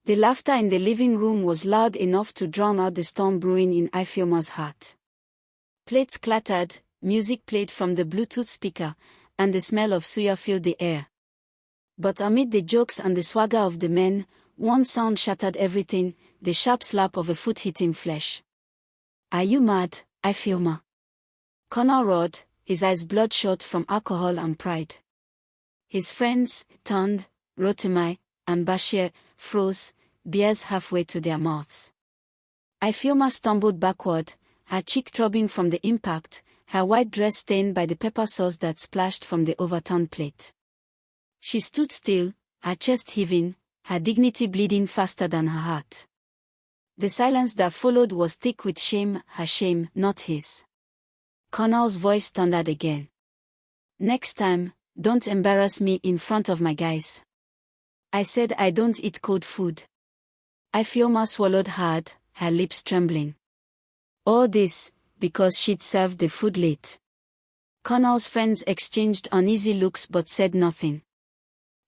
The laughter in the living room was loud enough to drown out the storm brewing in Ifeoma's heart. Plates clattered, music played from the Bluetooth speaker, and the smell of suya filled the air. But amid the jokes and the swagger of the men, one sound shattered everything, the sharp slap of a foot hitting flesh. "Are you mad, Ifeoma?" Connor roared, his eyes bloodshot from alcohol and pride. His friends, turned, Rotemai, and Bashir, froze, beers halfway to their mouths. Ifeoma stumbled backward, her cheek throbbing from the impact, her white dress stained by the pepper sauce that splashed from the overturned plate. She stood still, her chest heaving, her dignity bleeding faster than her heart. The silence that followed was thick with shame, her shame, not his. Connor's voice thundered again. "Next time, don't embarrass me in front of my guys. I said I don't eat cold food." Ifeoma swallowed hard, her lips trembling. All this, because she'd served the food late. Connor's friends exchanged uneasy looks but said nothing.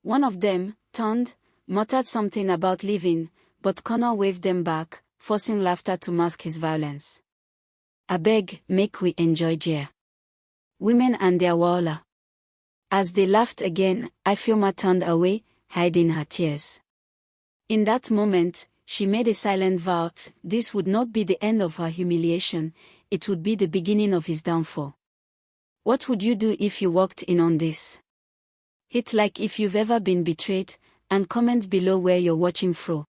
One of them, turned, muttered something about leaving, but Connor waved them back, forcing laughter to mask his violence. "Abeg, make we enjoy Jer. Women and their wahala." As they laughed again, Ifeoma turned away, hiding her tears. In that moment, she made a silent vow: this would not be the end of her humiliation, it would be the beginning of his downfall. What would you do if you walked in on this? Hit like if you've ever been betrayed, and comment below where you're watching from.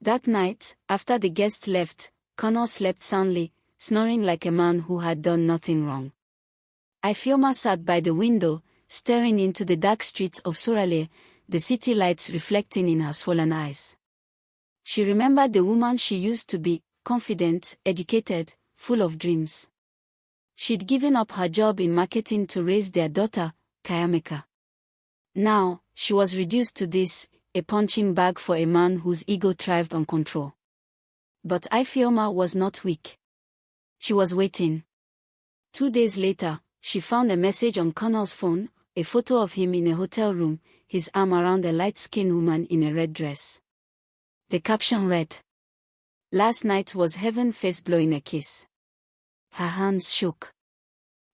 That night, after the guests left, Connor slept soundly, snoring like a man who had done nothing wrong. Ifeoma sat by the window, staring into the dark streets of Suraleh, the city lights reflecting in her swollen eyes. She remembered the woman she used to be, confident, educated, full of dreams. She'd given up her job in marketing to raise their daughter, Kayameka. Now, she was reduced to this, a punching bag for a man whose ego thrived on control. But Ifeoma was not weak. She was waiting. 2 days later, she found a message on Connor's phone, a photo of him in a hotel room, his arm around a light-skinned woman in a red dress. The caption read, "Last night was heaven face blowing a kiss." Her hands shook.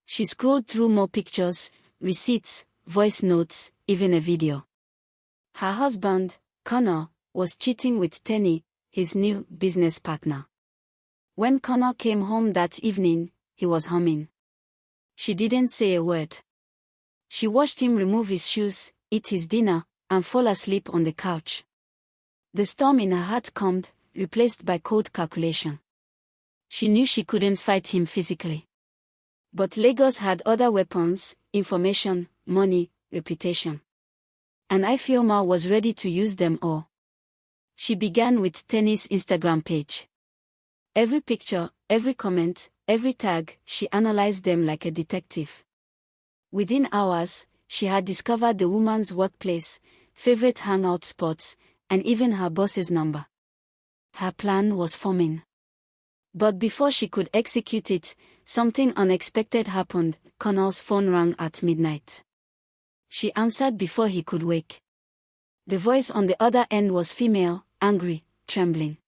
She scrolled through more pictures, receipts, voice notes, even a video. Her husband, Connor, was cheating with Tenny, his new business partner. When Connor came home that evening, he was humming. She didn't say a word. She watched him remove his shoes, eat his dinner, and fall asleep on the couch. The storm in her heart calmed, replaced by cold calculation. She knew she couldn't fight him physically. But Lagos had other weapons: information, money, reputation. And Ifeoma was ready to use them all. She began with Tenny's Instagram page. Every picture, every comment, every tag, she analyzed them like a detective. Within hours, she had discovered the woman's workplace, favorite hangout spots, and even her boss's number. Her plan was forming. But before she could execute it, something unexpected happened. Connor's phone rang at midnight. She answered before he could wake. The voice on the other end was female, angry, trembling.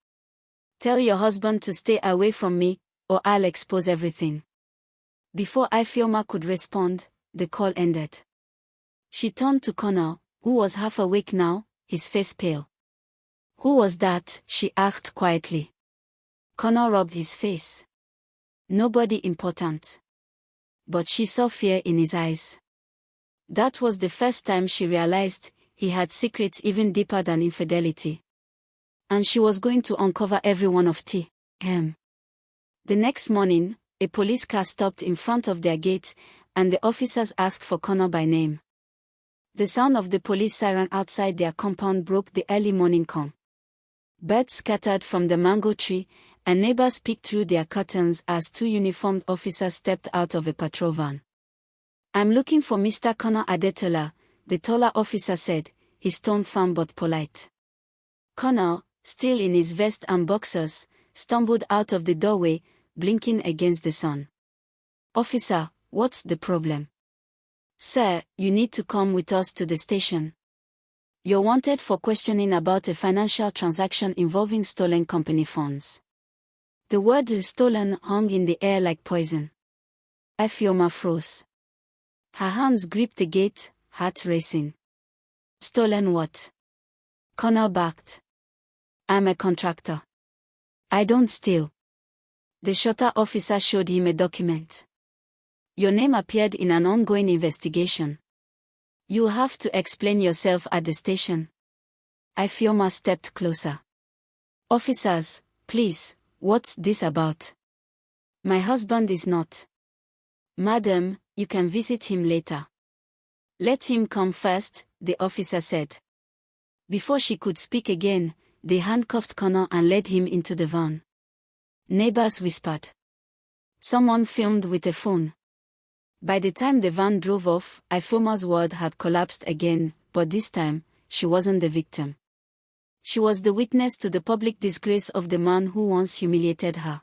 "Tell your husband to stay away from me, or I'll expose everything." Before Ifeoma could respond, the call ended. She turned to Connor, who was half awake now, his face pale. "Who was that?" she asked quietly. Connor rubbed his face. "Nobody important." But she saw fear in his eyes. That was the first time she realized he had secrets even deeper than infidelity. And she was going to uncover every one of them. The next morning, a police car stopped in front of their gate, and the officers asked for Connor by name. The sound of the police siren outside their compound broke the early morning calm. Birds scattered from the mango tree, and neighbors peeked through their curtains as 2 uniformed officers stepped out of a patrol van. "I'm looking for Mr. Connor Adetola," the taller officer said, his tone firm but polite. Connor, still in his vest and boxers, stumbled out of the doorway, blinking against the sun. "Officer, what's the problem?" "Sir, you need to come with us to the station." You're wanted for questioning about a financial transaction involving stolen company funds. The word stolen hung in the air like poison. Ifeoma froze. Her hands gripped the gate, heart racing. Stolen what? Connor barked. I'm a contractor. I don't steal. The shorter officer showed him a document. Your name appeared in an ongoing investigation. You'll have to explain yourself at the station. Ifeoma stepped closer. Officers, please, what's this about? My husband is not. Madam, you can visit him later. Let him come first, the officer said. Before she could speak again, they handcuffed Connor and led him into the van. Neighbors whispered. Someone filmed with a phone. By the time the van drove off, Ifeoma's world had collapsed again, but this time, she wasn't the victim. She was the witness to the public disgrace of the man who once humiliated her.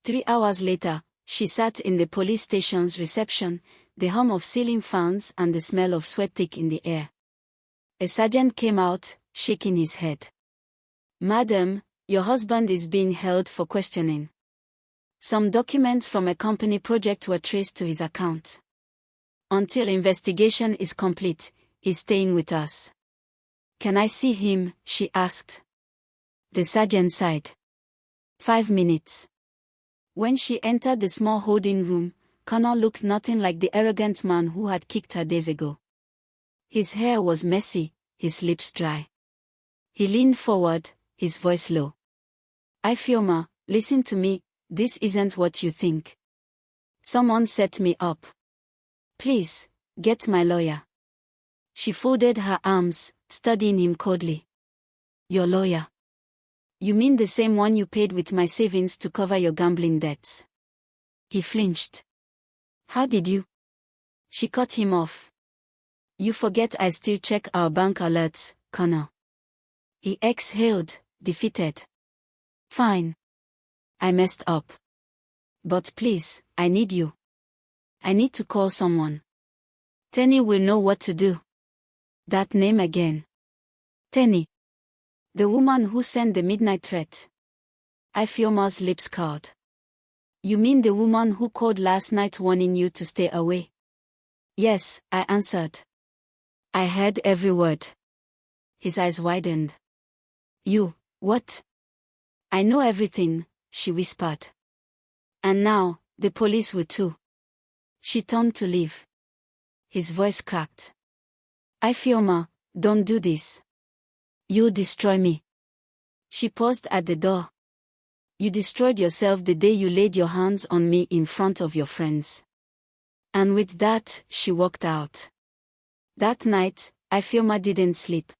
3 hours later, she sat in the police station's reception, the hum of ceiling fans and the smell of sweat thick in the air. A sergeant came out, shaking his head. Madam, your husband is being held for questioning. Some documents from a company project were traced to his account. Until investigation is complete, he's staying with us. Can I see him? She asked. The sergeant sighed. 5 minutes. When she entered the small holding room, Connor looked nothing like the arrogant man who had kicked her days ago. His hair was messy, his lips dry. He leaned forward, his voice low. Ifeoma, listen to me, this isn't what you think. Someone set me up. Please, get my lawyer. She folded her arms, studying him coldly. Your lawyer? You mean the same one you paid with my savings to cover your gambling debts? He flinched. How did you? She cut him off. You forget I still check our bank alerts, Connor. He exhaled, defeated. Fine. I messed up. But please, I need you. I need to call someone. Tenny will know what to do. That name again. Tenny. The woman who sent the midnight threat. Ifeoma's lips curled. You mean the woman who called last night warning you to stay away? Yes, I answered. I heard every word. His eyes widened. You, what? I know everything, she whispered. And now, the police will too. She turned to leave. His voice cracked. Ifeoma, don't do this. You'll destroy me. She paused at the door. You destroyed yourself the day you laid your hands on me in front of your friends. And with that, she walked out. That night, Ifeoma didn't sleep.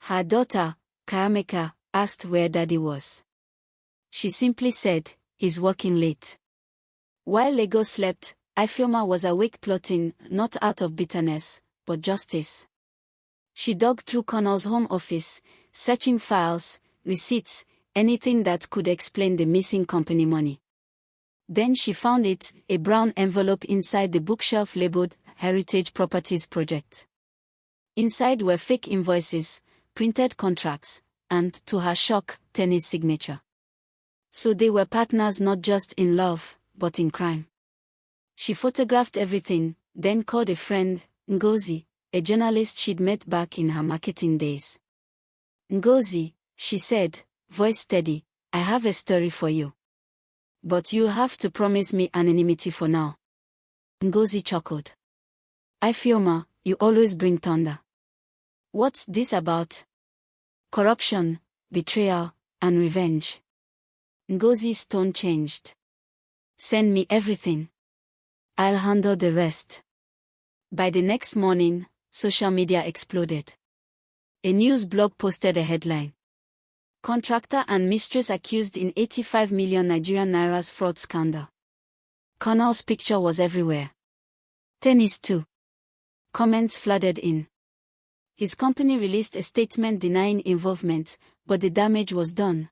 Her daughter, Kaameka, asked where Daddy was. She simply said, he's working late. While Lego slept, Ifeoma was awake plotting, not out of bitterness, but justice. She dug through Connor's home office, searching files, receipts, anything that could explain the missing company money. Then she found it, a brown envelope inside the bookshelf labeled Heritage Properties Project. Inside were fake invoices, printed contracts, and, to her shock, Tenny's signature. So they were partners not just in love, but in crime. She photographed everything, then called a friend, Ngozi, a journalist she'd met back in her marketing days. Ngozi, she said, voice steady, I have a story for you. But you'll have to promise me anonymity for now. Ngozi chuckled. Ifeoma, you always bring thunder. What's this about? Corruption, betrayal, and revenge. Ngozi's tone changed. Send me everything. I'll handle the rest. By the next morning, social media exploded. A news blog posted a headline. Contractor and mistress accused in 85 million Nigerian naira's fraud scandal. Connor's picture was everywhere. Tennis too. Comments flooded in. His company released a statement denying involvement, but the damage was done.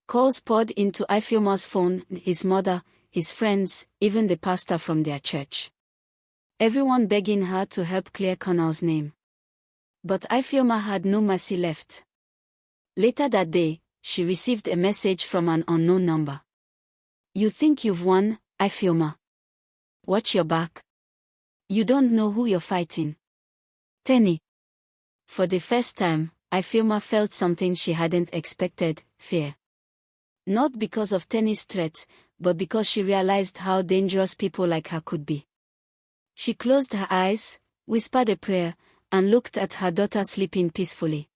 Calls poured into Ifeoma's phone, his mother, his friends, even the pastor from their church. Everyone begging her to help clear Connor's name. But Ifeoma had no mercy left. Later that day, she received a message from an unknown number. "You think you've won, Ifeoma? Watch your back. You don't know who you're fighting." Tenny. For the first time, Ifeoma felt something she hadn't expected: fear. Not because of Tenny's threat, but because she realized how dangerous people like her could be. She closed her eyes, whispered a prayer, and looked at her daughter sleeping peacefully.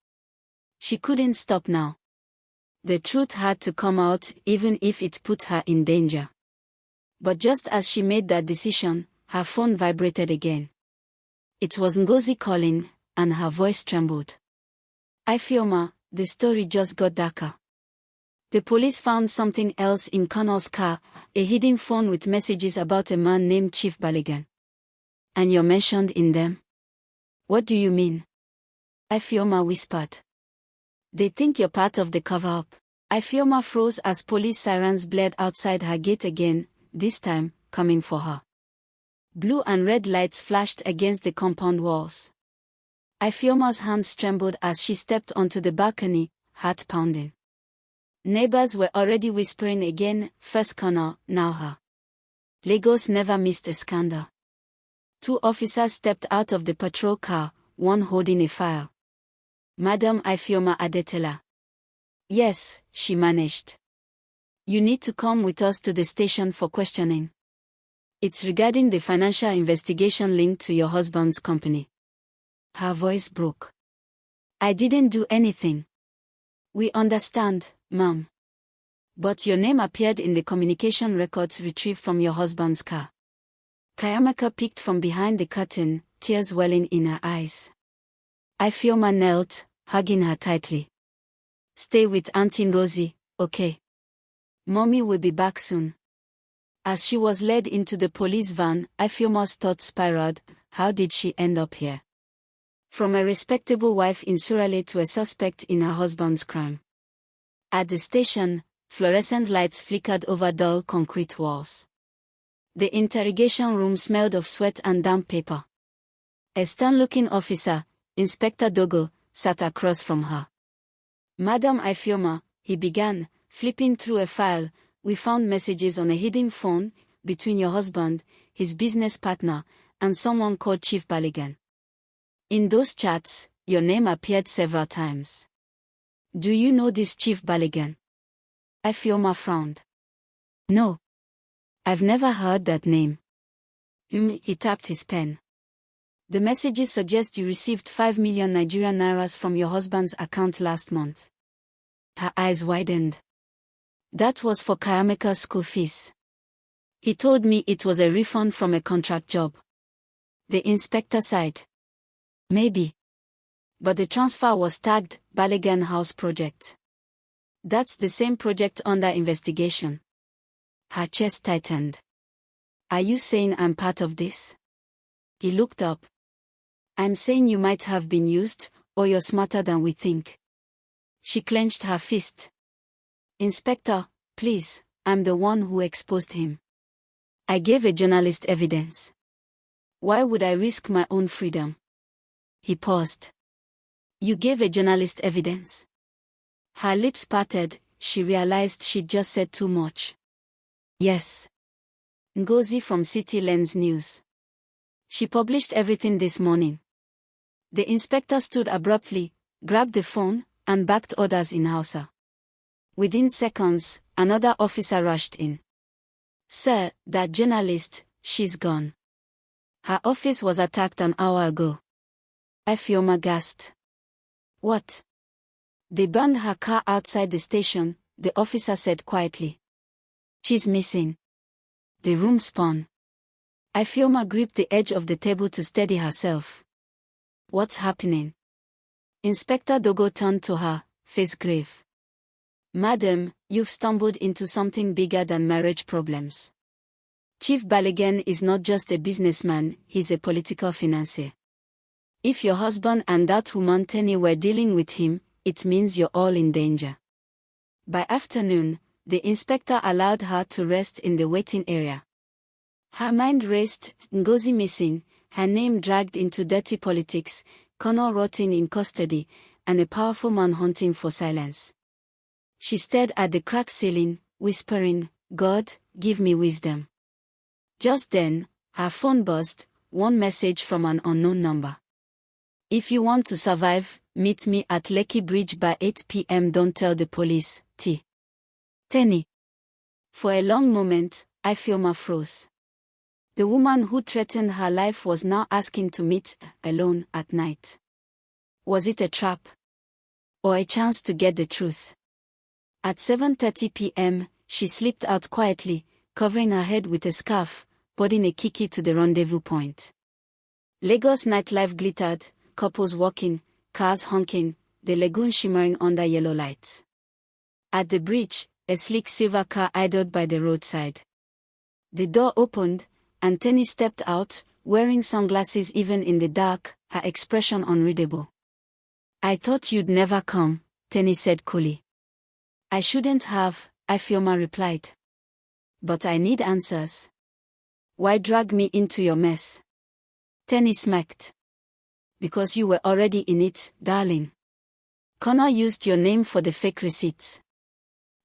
She couldn't stop now. The truth had to come out, even if it put her in danger. But just as she made that decision, her phone vibrated again. It was Ngozi calling, and her voice trembled. "Ifeoma, the story just got darker. The police found something else in Connell's car, a hidden phone with messages about a man named Chief Balogun. And you're mentioned in them." "What do you mean?" Ifeoma whispered. "They think you're part of the cover-up." Ifeoma froze as police sirens blared outside her gate again, this time, coming for her. Blue and red lights flashed against the compound walls. Ifeoma's hands trembled as she stepped onto the balcony, heart pounding. Neighbors were already whispering again, first Connell, now her. Lagos never missed a scandal. 2 officers stepped out of the patrol car, one holding a file. "Madam Ifeoma Adetola." "Yes," she managed. "You need to come with us to the station for questioning. It's regarding the financial investigation linked to your husband's company." Her voice broke. "I didn't do anything." "We understand, ma'am. But your name appeared in the communication records retrieved from your husband's car." Kayamaka peeked from behind the curtain, tears welling in her eyes. Ifeoma knelt, hugging her tightly. "Stay with Auntie Ngozi, okay? Mommy will be back soon." As she was led into the police van, Ifeoma's thoughts spiraled. How did she end up here? From a respectable wife in Surale to a suspect in her husband's crime. At the station, fluorescent lights flickered over dull concrete walls. The interrogation room smelled of sweat and damp paper. A stern-looking officer, Inspector Dogo, sat across from her. "Madam Ifeoma," he began, flipping through a file, "we found messages on a hidden phone between your husband, his business partner, and someone called Chief Balogun. In those chats, your name appeared several times. Do you know this Chief Balogun?" Ifeoma frowned. "No. I've never heard that name." He tapped his pen. "The messages suggest you received 5 million Nigerian nairas from your husband's account last month." Her eyes widened. "That was for Kayameka's school fees. He told me it was a refund from a contract job." The inspector sighed. "Maybe. But the transfer was tagged Balogun House Project. That's the same project under investigation." Her chest tightened. "Are you saying I'm part of this?" He looked up. "I'm saying you might have been used, or you're smarter than we think." She clenched her fist. "Inspector, please, I'm the one who exposed him. I gave a journalist evidence. Why would I risk my own freedom?" He paused. "You gave a journalist evidence?" Her lips parted, she realized she'd just said too much. "Yes. Ngozi from City Lens News. She published everything this morning." The inspector stood abruptly, grabbed the phone, and backed orders in Hausa. Within seconds, another officer rushed in. "Sir, that journalist, she's gone. Her office was attacked an hour ago." Ifeoma gasped. "What?" "They burned her car outside the station," the officer said quietly. "She's missing." The room spun. Ifeoma gripped the edge of the table to steady herself. "What's happening?" Inspector Dogo turned to her, face grave. "Madam, you've stumbled into something bigger than marriage problems. Chief Balogun is not just a businessman, he's a political financier. If your husband and that woman Tenny were dealing with him, it means you're all in danger." By afternoon, the inspector allowed her to rest in the waiting area. Her mind raced, Ngozi missing, her name dragged into dirty politics, Connor rotting in custody, and a powerful man hunting for silence. She stared at the cracked ceiling, whispering, "God, give me wisdom." Just then, her phone buzzed, one message from an unknown number. "If you want to survive, meet me at Lekki Bridge by 8 p.m. Don't tell the police, T. Tenny." For a long moment, Ifeoma froze. The woman who threatened her life was now asking to meet alone at night. Was it a trap? Or a chance to get the truth? At 7:30 p.m., she slipped out quietly, covering her head with a scarf, boarding a kiki to the rendezvous point. Lagos nightlife glittered, couples walking, cars honking, the lagoon shimmering under yellow lights. At the bridge, a sleek silver car idled by the roadside. The door opened, and Tenny stepped out, wearing sunglasses even in the dark, her expression unreadable. "I thought you'd never come," Tenny said coolly. "I shouldn't have," Ifeoma replied. "But I need answers." "Why drag me into your mess?" Tenny smirked. "Because you were already in it, darling. Connor used your name for the fake receipts.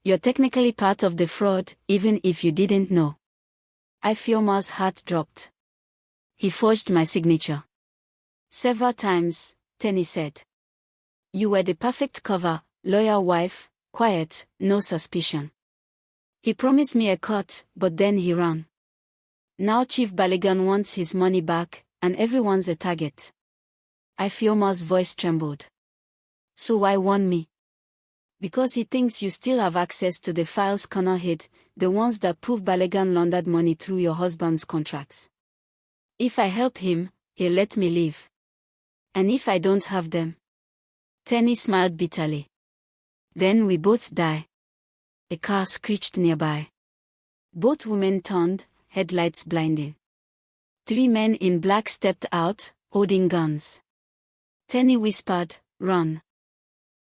You're technically part of the fraud, even if you didn't know." Ifeoma's heart dropped. "He forged my signature." "Several times," Tenny said. "You were the perfect cover, loyal wife, quiet, no suspicion. He promised me a cut, but then he ran. Now Chief Balogun wants his money back, and everyone's a target." Ifeoma's voice trembled. "So why warn me?" "Because he thinks you still have access to the files Connor hid, the ones that prove Balogun laundered money through your husband's contracts. If I help him, he'll let me live. And if I don't have them?" Tenny smiled bitterly. "Then we both die." A car screeched nearby. Both women turned, headlights blinding. 3 men in black stepped out, holding guns. Tenny whispered, "Run."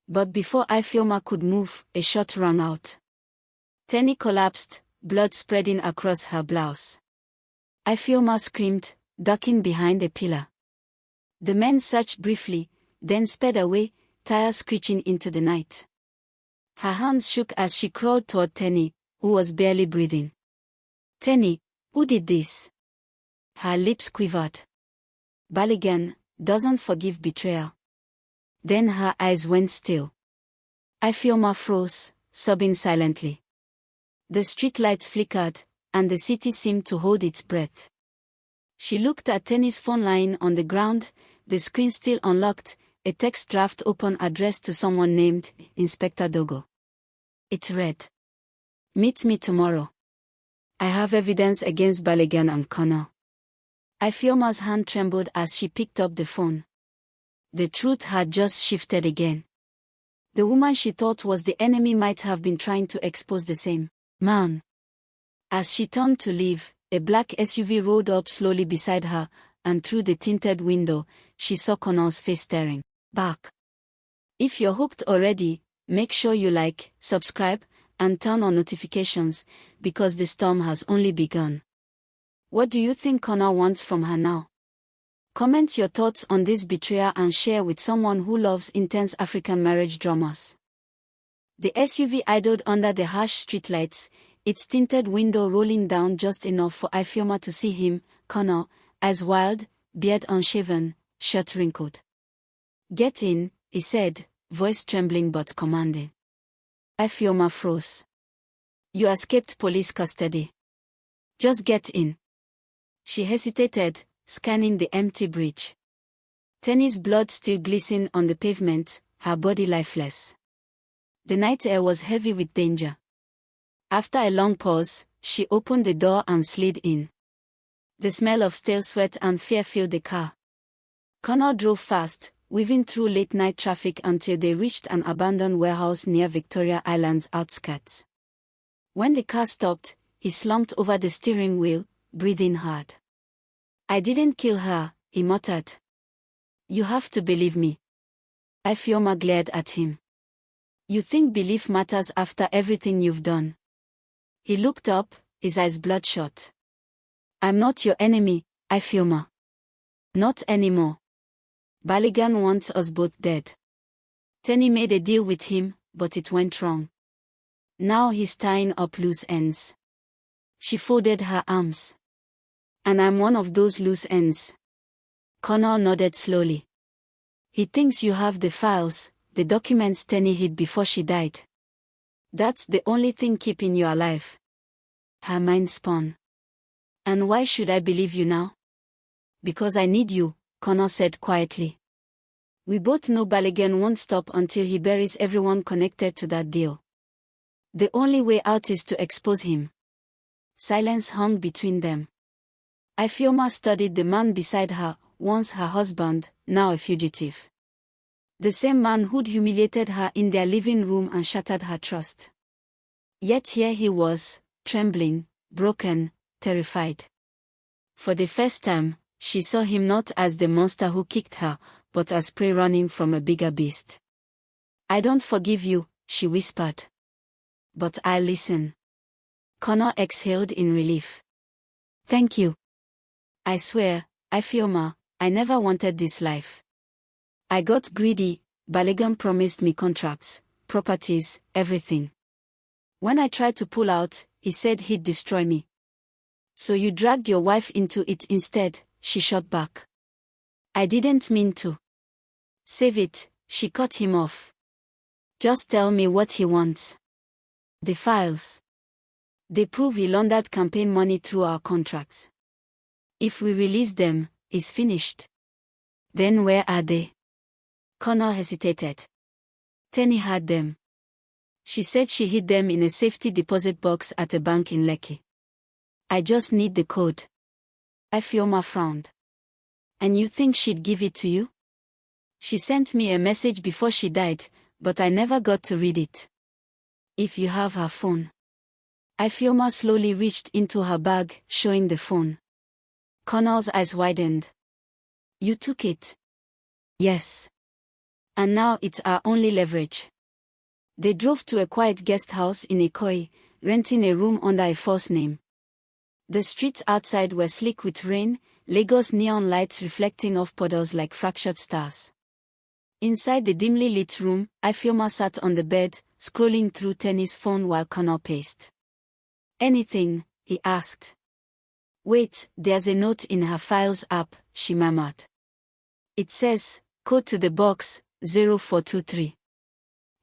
But before Ifeoma could move, a shot rang out. Tenny collapsed, blood spreading across her blouse. Ifeoma screamed, ducking behind a pillar. The men searched briefly, then sped away, tires screeching into the night. Her hands shook as she crawled toward Tenny, who was barely breathing. "Tenny, who did this?" Her lips quivered. "Balogun doesn't forgive betrayal." Then her eyes went still. Ifeoma froze, sobbing silently. The streetlights flickered, and the city seemed to hold its breath. She looked at Tenny's phone lying on the ground, the screen still unlocked, a text draft open addressed to someone named Inspector Dogo. It read, "Meet me tomorrow. I have evidence against Balogun and Connor." Ifeoma's hand trembled as she picked up the phone. The truth had just shifted again. The woman she thought was the enemy might have been trying to expose the same man. As she turned to leave, a black SUV rolled up slowly beside her, and through the tinted window, she saw Connor's face staring back. If you're hooked already, make sure you like, subscribe, and turn on notifications, because the storm has only begun. What do you think Connor wants from her now? Comment your thoughts on this betrayal and share with someone who loves intense African marriage dramas. The SUV idled under the harsh streetlights, its tinted window rolling down just enough for Ifeoma to see him, Connor, eyes wild, beard unshaven, shirt wrinkled. "Get in," he said, voice trembling but commanding. Ifeoma froze. "You escaped police custody. Just get in." She hesitated, scanning the empty bridge. Tenny's blood still glistened on the pavement, her body lifeless. The night air was heavy with danger. After a long pause, she opened the door and slid in. The smell of stale sweat and fear filled the car. Connor drove fast, weaving through late-night traffic until they reached an abandoned warehouse near Victoria Island's outskirts. When the car stopped, he slumped over the steering wheel, breathing hard. "I didn't kill her," he muttered. "You have to believe me." Ifeoma glared at him. "You think belief matters after everything you've done?" He looked up, his eyes bloodshot. "I'm not your enemy, Ifeoma. Not anymore. Baligan wants us both dead. Tenny made a deal with him, but it went wrong. Now he's tying up loose ends. She folded her arms. And I'm one of those loose ends. Connor nodded slowly. He thinks you have the files, the documents Tenny hid before she died. That's the only thing keeping you alive. Her mind spun. And why should I believe you now? Because I need you, Connor said quietly. We both know Baligan won't stop until he buries everyone connected to that deal. The only way out is to expose him. Silence hung between them. Ifeoma studied the man beside her, once her husband, now a fugitive. The same man who'd humiliated her in their living room and shattered her trust. Yet here he was, trembling, broken, terrified. For the first time, she saw him not as the monster who kicked her, but as prey running from a bigger beast. I don't forgive you, she whispered. But I'll listen. Connor exhaled in relief. Thank you. I swear, Ifeoma, I never wanted this life. I got greedy. Baligan promised me contracts, properties, everything. When I tried to pull out, he said he'd destroy me. So you dragged your wife into it instead, she shot back. I didn't mean to. Save it, she cut him off. Just tell me what he wants. The files. They prove he laundered campaign money through our contracts. If we release them, it's finished. Then where are they? Connor hesitated. Tenny had them. She said she hid them in a safety deposit box at a bank in Lekki. I just need the code. Ifeoma frowned. And you think she'd give it to you? She sent me a message before she died, but I never got to read it. If you have her phone. Ifeoma slowly reached into her bag, showing the phone. Connor's eyes widened. You took it? Yes. And now it's our only leverage. They drove to a quiet guest house in Ikoyi, renting a room under a false name. The streets outside were slick with rain, Lagos neon lights reflecting off puddles like fractured stars. Inside the dimly lit room, Ifeoma sat on the bed, scrolling through Tenny's phone while Connor paced. Anything? He asked. Wait, there's a note in her files app, she murmured. It says, code to the box, 0423.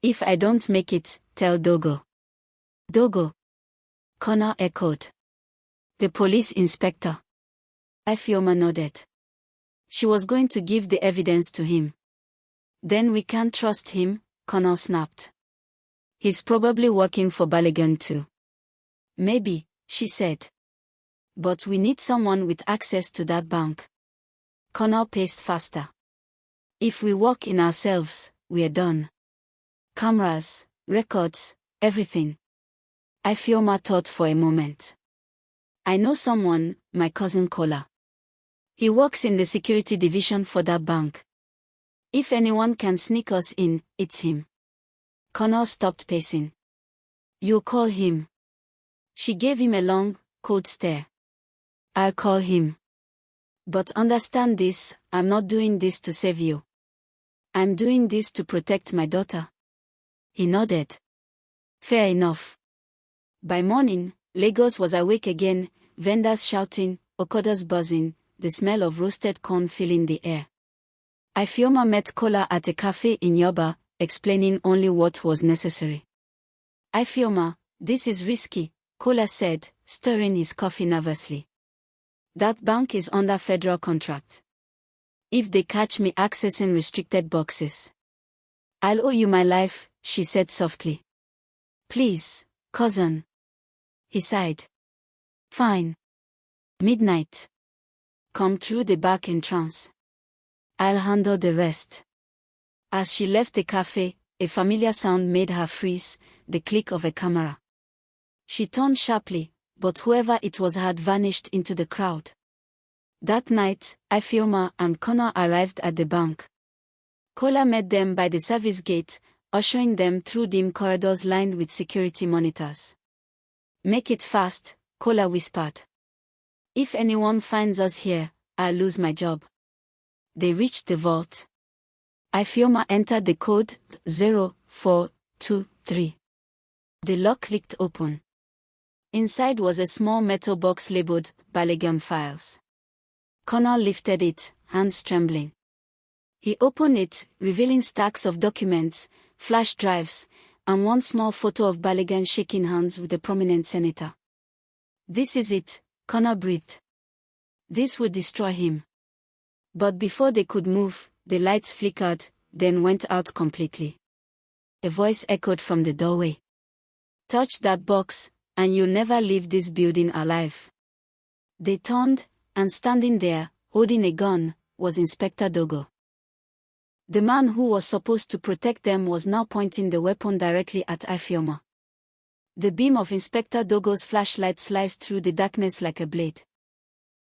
If I don't make it, tell Dogo. Dogo? Connor echoed. The police inspector. Ifeoma nodded. She was going to give the evidence to him. Then we can't trust him, Connor snapped. He's probably working for Baligan too. Maybe, she said. But we need someone with access to that bank. Connor paced faster. If we walk in ourselves, we're done. Cameras, records, everything. Ifeoma thought for a moment. I know someone, my cousin Kola. He works in the security division for that bank. If anyone can sneak us in, it's him. Connor stopped pacing. You call him. She gave him a long, cold stare. I'll call him. But understand this, I'm not doing this to save you. I'm doing this to protect my daughter. He nodded. Fair enough. By morning, Lagos was awake again, vendors shouting, Okodas buzzing, the smell of roasted corn filling the air. Ifeoma met Kola at a cafe in Yoba, explaining only what was necessary. Ifeoma, this is risky, Kola said, stirring his coffee nervously. That bank is under federal contract. If they catch me accessing restricted boxes, I'll owe you my life, she said softly. Please, cousin. He sighed. Fine. Midnight. Come through the back entrance. I'll handle the rest. As she left the cafe, a familiar sound made her freeze, the click of a camera. She turned sharply, but whoever it was had vanished into the crowd. That night, Ifeoma and Connor arrived at the bank. Kola met them by the service gate, ushering them through dim corridors lined with security monitors. Make it fast, Kola whispered. If anyone finds us here, I'll lose my job. They reached the vault. Ifeoma entered the code 0423. The lock clicked open. Inside was a small metal box labeled Balagam Files. Connor lifted it, hands trembling. He opened it, revealing stacks of documents, flash drives, and one small photo of Balogun shaking hands with a prominent senator. "This is it," Connor breathed. This would destroy him. But before they could move, the lights flickered, then went out completely. A voice echoed from the doorway. "Touch that box, and you'll never leave this building alive." They turned, and standing there, holding a gun, was Inspector Dogo. The man who was supposed to protect them was now pointing the weapon directly at Ifeoma. The beam of Inspector Dogo's flashlight sliced through the darkness like a blade.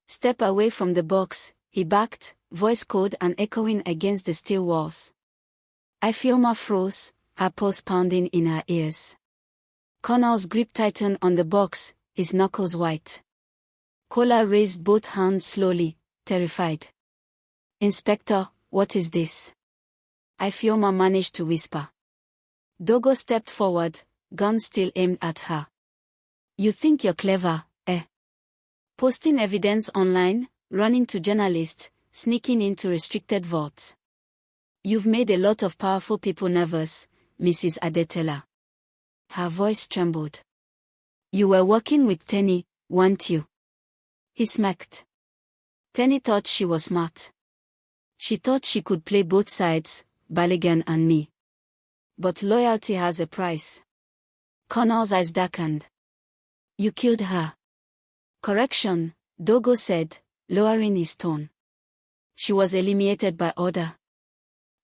"Step away from the box," he backed, voice cold and echoing against the steel walls. Ifeoma froze, her pulse pounding in her ears. Connor's grip tightened on the box, his knuckles white. Kola raised both hands slowly, terrified. "Inspector, what is this?" Ifeoma managed to whisper. Dogo stepped forward, gun still aimed at her. "You think you're clever, eh? Posting evidence online, running to journalists, sneaking into restricted vaults. You've made a lot of powerful people nervous, Mrs. Adetola." Her voice trembled. "You were working with Tenny, weren't you?" He smirked. Tenny thought she was smart. She thought she could play both sides, Balogun and me. But loyalty has a price. Connor's eyes darkened. "You killed her." "Correction," Dogo said, lowering his tone. "She was eliminated by order.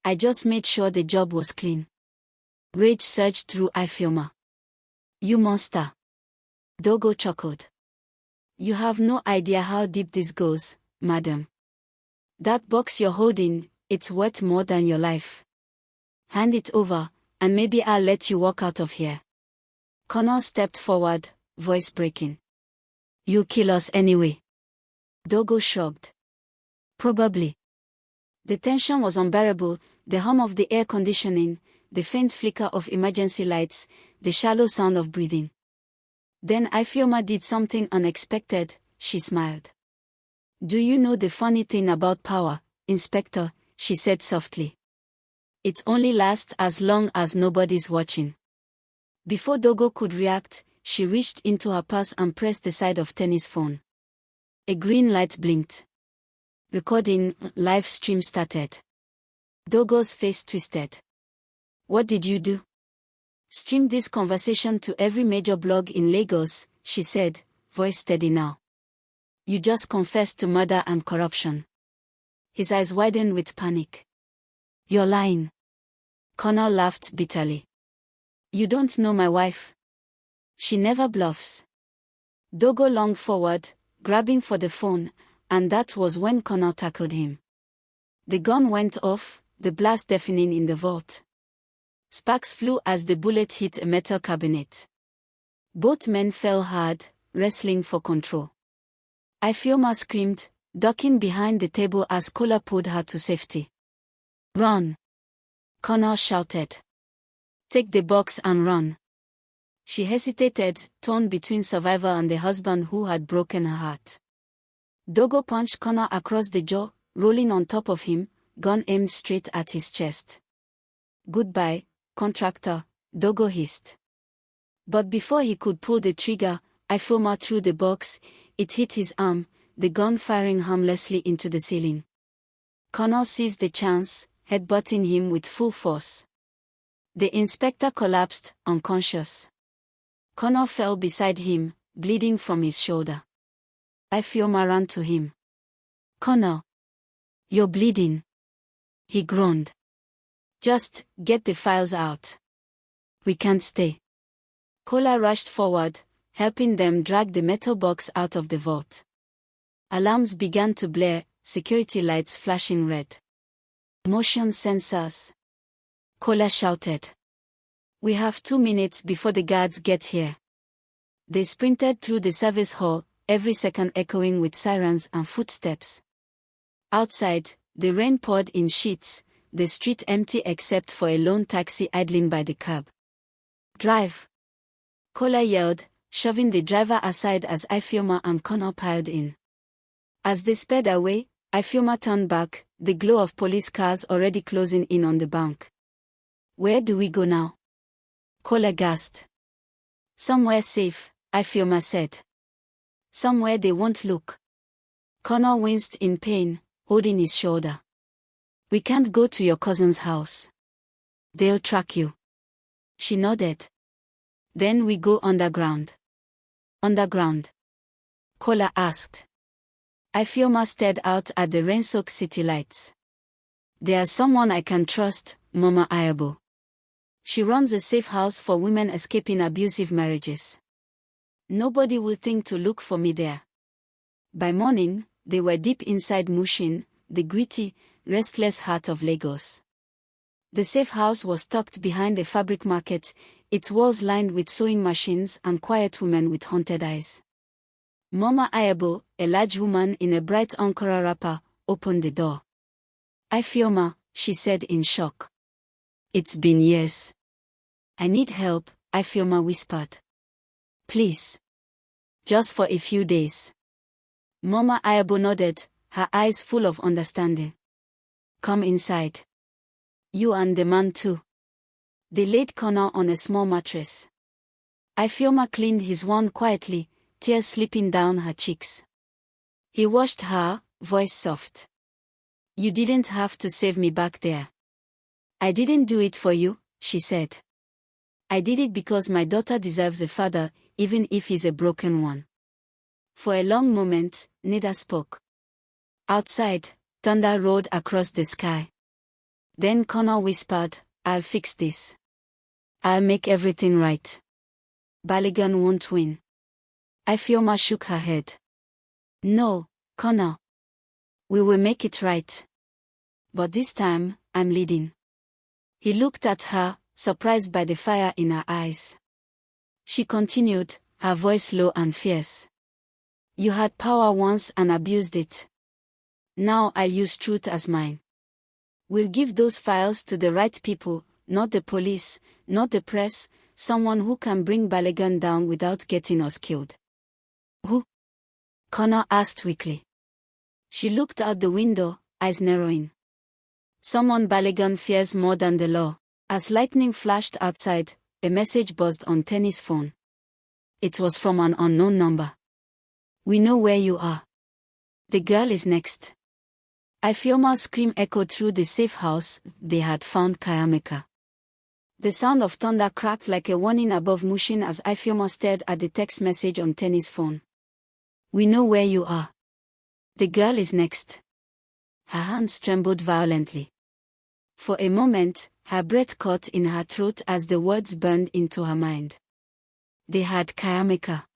I just made sure the job was clean." Rage surged through Ifeoma. "You monster." Dogo chuckled. "You have no idea how deep this goes, madam. That box you're holding, it's worth more than your life. Hand it over, and maybe I'll let you walk out of here." Connor stepped forward, voice breaking. "You'll kill us anyway." Dogo shrugged. "Probably." The tension was unbearable, the hum of the air conditioning, the faint flicker of emergency lights, the shallow sound of breathing. Then Ifeoma did something unexpected, she smiled. "Do you know the funny thing about power, Inspector?" she said softly. "It only lasts as long as nobody's watching." Before Dogo could react, she reached into her purse and pressed the side of Tenny's phone. A green light blinked. Recording, live stream started. Dogo's face twisted. "What did you do?" "Stream this conversation to every major blog in Lagos," she said, voice steady now. "You just confessed to murder and corruption." His eyes widened with panic. "You're lying." Connor laughed bitterly. "You don't know my wife. She never bluffs." Dogo lunged forward, grabbing for the phone, and that was when Connor tackled him. The gun went off, the blast deafening in the vault. Sparks flew as the bullet hit a metal cabinet. Both men fell hard, wrestling for control. Ifeoma screamed, ducking behind the table as Kola pulled her to safety. "Run!" Connor shouted. "Take the box and run." She hesitated, torn between survivor and the husband who had broken her heart. Dogo punched Connor across the jaw, rolling on top of him, gun aimed straight at his chest. "Goodbye, contractor," Dogo hissed. But before he could pull the trigger, Ifeoma threw the box. It hit his arm, the gun firing harmlessly into the ceiling. Connor seized the chance, headbutting him with full force. The inspector collapsed, unconscious. Connor fell beside him, bleeding from his shoulder. Ifeoma ran to him. "Connor, you're bleeding," he groaned. "Just get the files out. We can't stay." Kola rushed forward, helping them drag the metal box out of the vault. Alarms began to blare, security lights flashing red. "Motion sensors," Kola shouted. "We have 2 minutes before the guards get here." They sprinted through the service hall, every second echoing with sirens and footsteps. Outside, the rain poured in sheets, the street empty except for a lone taxi idling by the curb. "Drive!" Kola yelled, shoving the driver aside as Ifeoma and Connor piled in. As they sped away, Ifeoma turned back, the glow of police cars already closing in on the bank. "Where do we go now?" Kola gasped. "Somewhere safe," Ifeoma said. "Somewhere they won't look." Connor winced in pain, holding his shoulder. "We can't go to your cousin's house. They'll track you." She nodded. "Then we go underground." "Underground?" Kola asked. Ifeoma stared out at the rain-soaked city lights. "There's someone I can trust, Mama Ayabo. She runs a safe house for women escaping abusive marriages. Nobody will think to look for me there." By morning, they were deep inside Mushin, the gritty, restless heart of Lagos. The safe house was tucked behind a fabric market, its walls lined with sewing machines and quiet women with haunted eyes. Mama Ayabo, a large woman in a bright Ankara wrapper, opened the door. "Ifeoma," she said in shock. "It's been years." "I need help," Ifeoma whispered. "Please. Just for a few days." Mama Ayabo nodded, her eyes full of understanding. "Come inside. You and the man too." They laid Connor on a small mattress. Ifeoma cleaned his wound quietly, tears slipping down her cheeks. He washed her, voice soft. "You didn't have to save me back there." "I didn't do it for you," she said. "I did it because my daughter deserves a father, even if he's a broken one." For a long moment, neither spoke. Outside, thunder roared across the sky. Then Connor whispered, "I'll fix this. I'll make everything right. Balogun won't win." Ifeoma shook her head. "No, Connor. We will make it right. But this time, I'm leading." He looked at her, surprised by the fire in her eyes. She continued, her voice low and fierce. "You had power once and abused it. Now I'll use truth as mine. We'll give those files to the right people, not the police, not the press, someone who can bring Balogun down without getting us killed." "Who?" Connor asked weakly. She looked out the window, eyes narrowing. "Someone Balogun fears more than the law." As lightning flashed outside, a message buzzed on Tenny's phone. It was from an unknown number. "We know where you are. The girl is next." Ifeoma's scream echoed through the safe house. They had found Kayameka. The sound of thunder cracked like a warning above Mushin as Ifeoma stared at the text message on Tenny's phone. "We know where you are. The girl is next." Her hands trembled violently. For a moment, her breath caught in her throat as the words burned into her mind. They had Kayameka.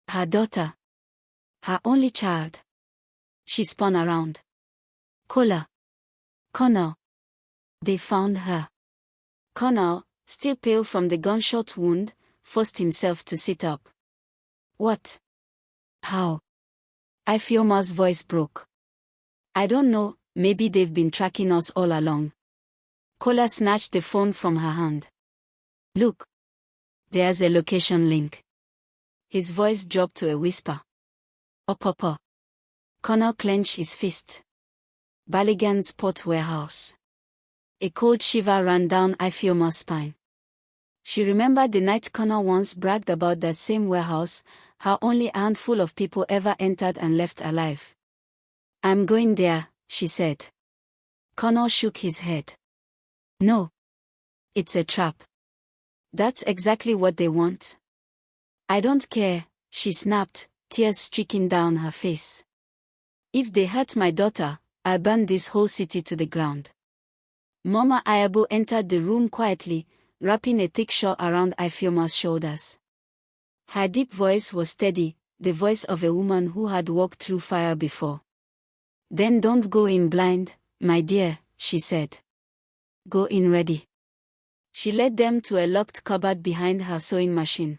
Her daughter. Her only child. She spun around. Kola. Connor. They found her. Connor, still pale from the gunshot wound, forced himself to sit up. "What? How?" Ifeoma's voice broke. "I don't know, maybe they've been tracking us all along." Kola snatched the phone from her hand. "Look. There's a location link." His voice dropped to a whisper. "Papa." Connor clenched his fist. Balogun's port warehouse. A cold shiver ran down Ifeoma's spine. She remembered the night Connor once bragged about that same warehouse, how only a handful of people ever entered and left alive. "I'm going there," she said. Connor shook his head. "No. It's a trap. That's exactly what they want." "I don't care," she snapped, tears streaking down her face. "If they hurt my daughter, I'll burn this whole city to the ground." Mama Ayabo entered the room quietly, wrapping a thick shawl around Ifeoma's shoulders. Her deep voice was steady, the voice of a woman who had walked through fire before. "Then don't go in blind, my dear," she said. "Go in ready." She led them to a locked cupboard behind her sewing machine.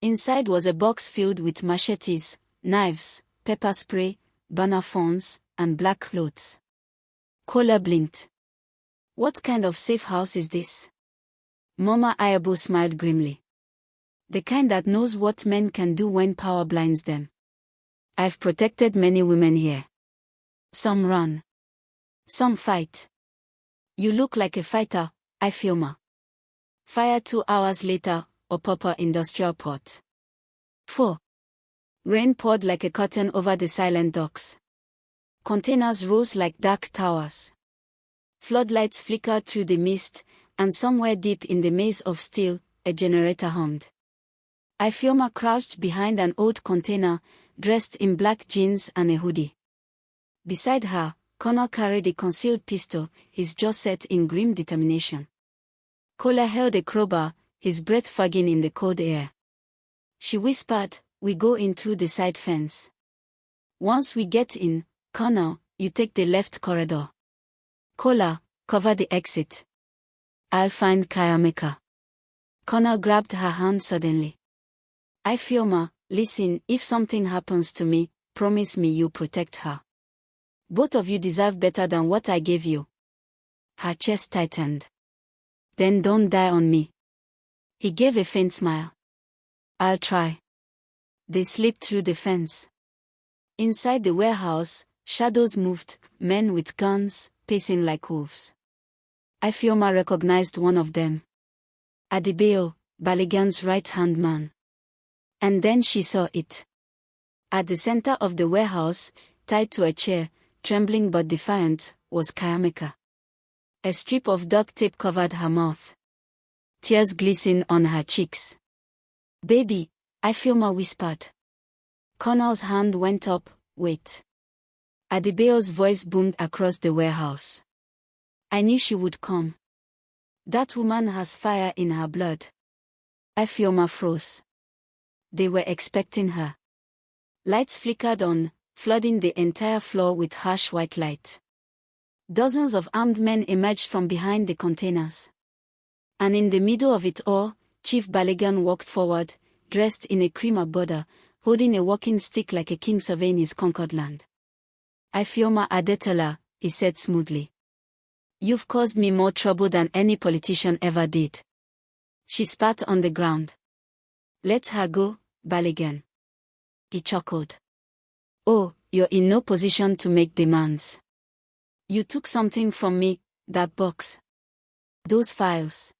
Inside was a box filled with machetes, knives, pepper spray, burner phones, and black clothes. Kola blinked. What kind of safe house is this? Mama Ayabo smiled grimly. The kind that knows what men can do when power blinds them. I've protected many women here. Some run. Some fight. You look like a fighter, Ifeoma. Fire 2 hours later, Opopo Industrial Port. 4. Rain poured like a curtain over the silent docks. Containers rose like dark towers. Floodlights flickered through the mist, and somewhere deep in the maze of steel, a generator hummed. Ifeoma crouched behind an old container, dressed in black jeans and a hoodie. Beside her, Connor carried a concealed pistol, his jaw set in grim determination. Kola held a crowbar, his breath fogging in the cold air. She whispered, "We go in through the side fence. Once we get in, Connor, you take the left corridor. Kola, cover the exit. I'll find Kayameka." Connor grabbed her hand suddenly. "Ifeoma, listen, if something happens to me, promise me you'll protect her. Both of you deserve better than what I gave you." Her chest tightened. "Then don't die on me." He gave a faint smile. "I'll try." They slipped through the fence. Inside the warehouse, shadows moved, men with guns, pacing like wolves. Ifeoma recognized one of them. Adebayo, Baligan's right-hand man. And then she saw it. At the center of the warehouse, tied to a chair, trembling but defiant, was Kayameka. A strip of duct tape covered her mouth. Tears glistened on her cheeks. "Baby," Ifeoma whispered. Connor's hand went up. "Wait." Adebayo's voice boomed across the warehouse. "I knew she would come. That woman has fire in her blood." Ifeoma froze. They were expecting her. Lights flickered on, flooding the entire floor with harsh white light. Dozens of armed men emerged from behind the containers. And in the middle of it all, Chief Baligan walked forward, dressed in a cream border, holding a walking stick like a king surveying his conquered land. "Ifeoma Adetola," he said smoothly. "You've caused me more trouble than any politician ever did." She spat on the ground. "Let her go, Baligan." He chuckled. "Oh, you're in no position to make demands. You took something from me, that box. Those files.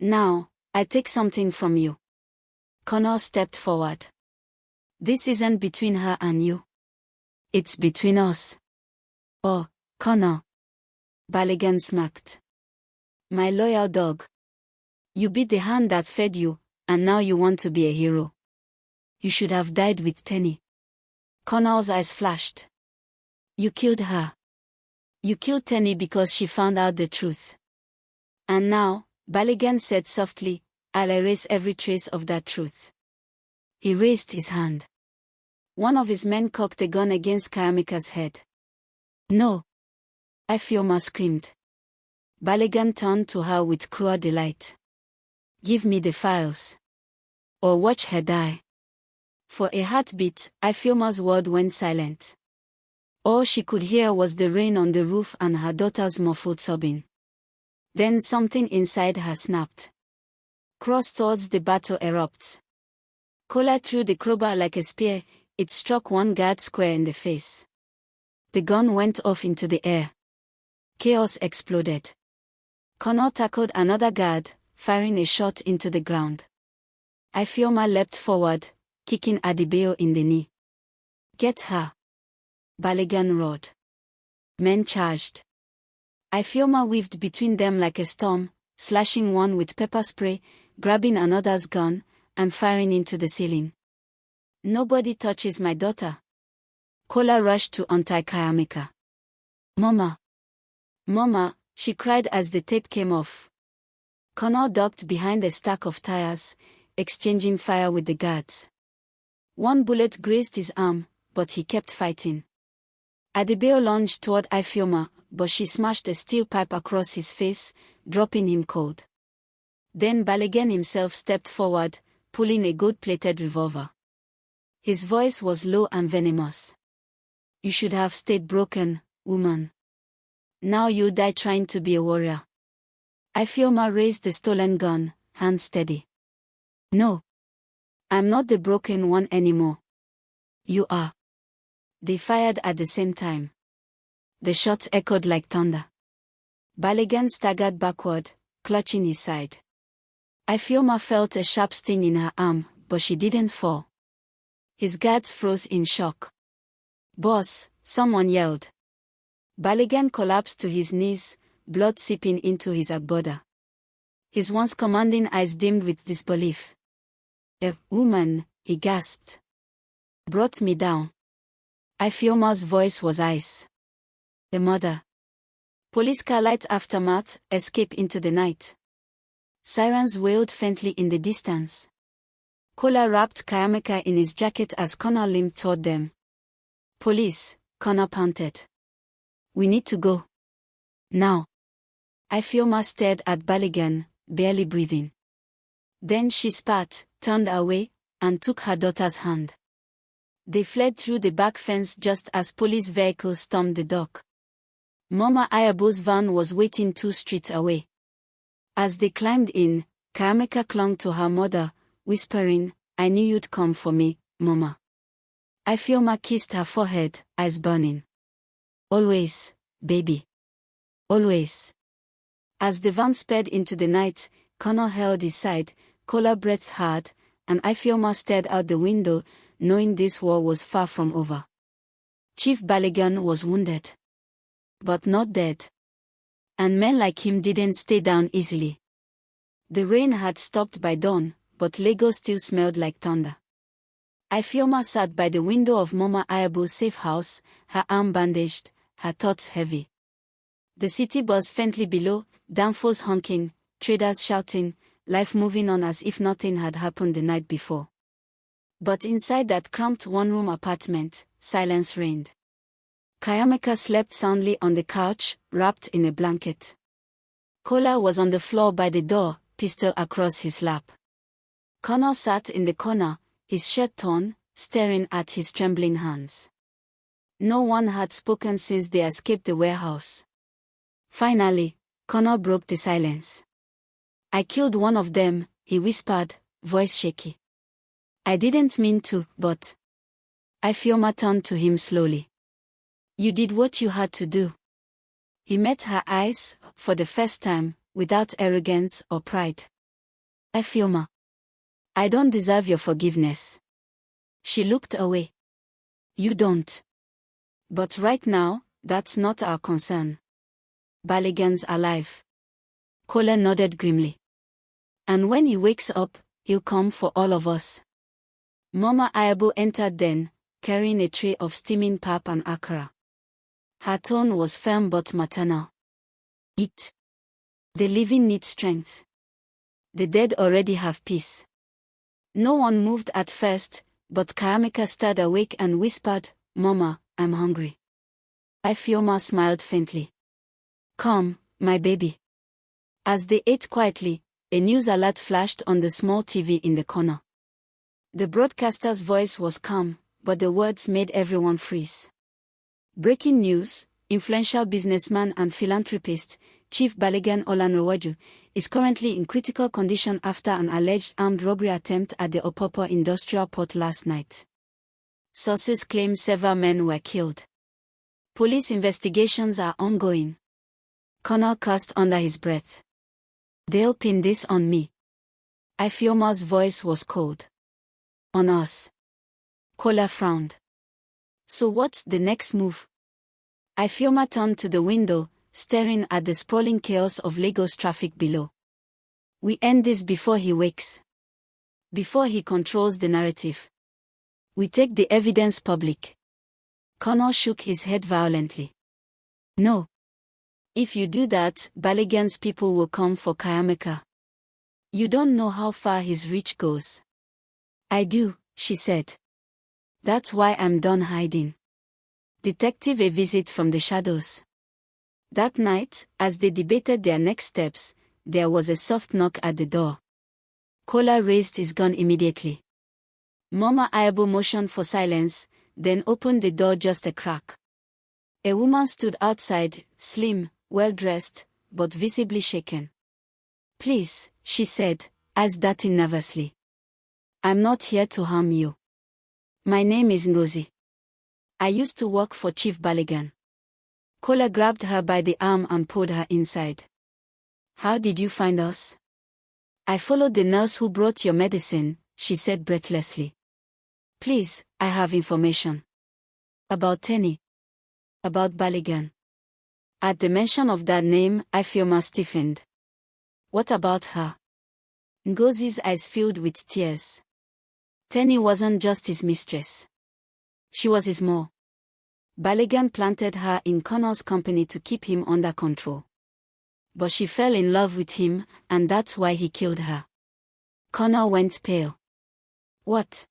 Now, I take something from you." Connor stepped forward. "This isn't between her and you. It's between us." "Oh, Connor." Baligan smacked. "My loyal dog. You beat the hand that fed you, and now you want to be a hero. You should have died with Tenny." Connor's eyes flashed. "You killed her. You killed Tenny because she found out the truth. And now," Baligan said softly, "I'll erase every trace of that truth." He raised his hand. One of his men cocked a gun against Kayameka's head. "No!" Ifeoma screamed. Baligan turned to her with cruel delight. "Give me the files. Or watch her die." For a heartbeat, Ifeoma's world went silent. All she could hear was the rain on the roof and her daughter's muffled sobbing. Then something inside her snapped. Cross towards the battle erupts. Kola threw the crowbar like a spear. It struck one guard square in the face. The gun went off into the air. Chaos exploded. Connor tackled another guard, firing a shot into the ground. Ifeoma leapt forward, kicking Adebayo in the knee. "Get her!" Baligan roared. Men charged. Ifeoma weaved between them like a storm, slashing one with pepper spray, grabbing another's gun, and firing into the ceiling. "Nobody touches my daughter." Kola rushed to untie Kayameka. "Mama! Mama!" she cried as the tape came off. Connor ducked behind a stack of tires, exchanging fire with the guards. One bullet grazed his arm, but he kept fighting. Adebayo lunged toward Ifeoma, but she smashed a steel pipe across his face, dropping him cold. Then Baligan himself stepped forward, pulling a gold-plated revolver. His voice was low and venomous. "You should have stayed broken, woman. Now you die trying to be a warrior. Ifeoma raised the stolen gun, hand steady. No. I'm not the broken one anymore. You are. They fired at the same time. The shots echoed like thunder. Balogun staggered backward, clutching his side. Ifeoma felt a sharp sting in her arm, but she didn't fall. His guards froze in shock. "Boss," someone yelled. Balogun collapsed to his knees, blood seeping into his agbada. His once commanding eyes dimmed with disbelief. "A woman," he gasped. "Brought me down." Ifeoma's voice was ice. "A mother." Police car light aftermath, escape into the night. Sirens wailed faintly in the distance. Kola wrapped Kayameka in his jacket as Connor limped toward them. "Police," Connor panted. "We need to go. Now." Ifeoma stared at Balogun, barely breathing. Then she spat, turned away, and took her daughter's hand. They fled through the back fence just as police vehicles stormed the dock. Mama Ayabo's van was waiting 2 streets away. As they climbed in, Kayameka clung to her mother, whispering, "I knew you'd come for me, Mama." Ifeoma kissed her forehead, eyes burning. "Always, baby. Always." As the van sped into the night, Connor held his side, Kola breathed hard, and Ifeoma stared out the window, knowing this war was far from over. Chief Balogun was wounded. But not dead. And men like him didn't stay down easily. The rain had stopped by dawn, but Lagos still smelled like thunder. Ifeoma sat by the window of Mama Ayabo's safe house, her arm bandaged, her thoughts heavy. The city buzzed faintly below, danfos honking, traders shouting, life moving on as if nothing had happened the night before. But inside that cramped one-room apartment, silence reigned. Kayameka slept soundly on the couch, wrapped in a blanket. Kola was on the floor by the door, pistol across his lap. Connor sat in the corner, his shirt torn, staring at his trembling hands. No one had spoken since they escaped the warehouse. Finally, Connor broke the silence. "I killed one of them," he whispered, voice shaky. "I didn't mean to, but..." Ifeoma turned to him slowly. "You did what you had to do." He met her eyes, for the first time, without arrogance or pride. "Ifeoma, I don't deserve your forgiveness." She looked away. "You don't. But right now, that's not our concern. Balogun's alive." Kola nodded grimly. "And when he wakes up, he'll come for all of us." Mama Ayabo entered then, carrying a tray of steaming pap and akara. Her tone was firm but maternal. "Eat. The living need strength. The dead already have peace." No one moved at first, but Kayameka stirred awake and whispered, "Mama, I'm hungry." Ifeoma smiled faintly. "Come, my baby." As they ate quietly, a news alert flashed on the small TV in the corner. The broadcaster's voice was calm, but the words made everyone freeze. "Breaking news: influential businessman and philanthropist, Chief Balogun Olanrewaju, is currently in critical condition after an alleged armed robbery attempt at the Opopo industrial port last night. Sources claim several men were killed. Police investigations are ongoing." Connor cursed under his breath. "They'll pin this on me." Ifeoma's voice was cold. "On us." Kola frowned. "So what's the next move?" Ifeoma turned to the window, staring at the sprawling chaos of Lagos traffic below. "We end this before he wakes. Before he controls the narrative. We take the evidence public." Connor shook his head violently. "No. If you do that, Balogun's people will come for Kayameka. You don't know how far his reach goes." "I do," she said. "That's why I'm done hiding." Detective a visit from the shadows. That night, as they debated their next steps, there was a soft knock at the door. Kola raised his gun immediately. Mama Ayabo motioned for silence, then opened the door just a crack. A woman stood outside, slim, well-dressed, but visibly shaken. "Please," she said, eyes darting nervously. "I'm not here to harm you. My name is Ngozi. I used to work for Chief Baligan." Kola grabbed her by the arm and pulled her inside. "How did you find us?" "I followed the nurse who brought your medicine," she said breathlessly. "Please, I have information." "About Tenny?" "About Baligan." At the mention of that name, Ifeoma stiffened. "What about her?" Ngozi's eyes filled with tears. Tenny wasn't just his mistress. She was his more. Baligan planted her in Connor's company to keep him under control. But she fell in love with him, and that's why he killed her. Connor went pale. "What?"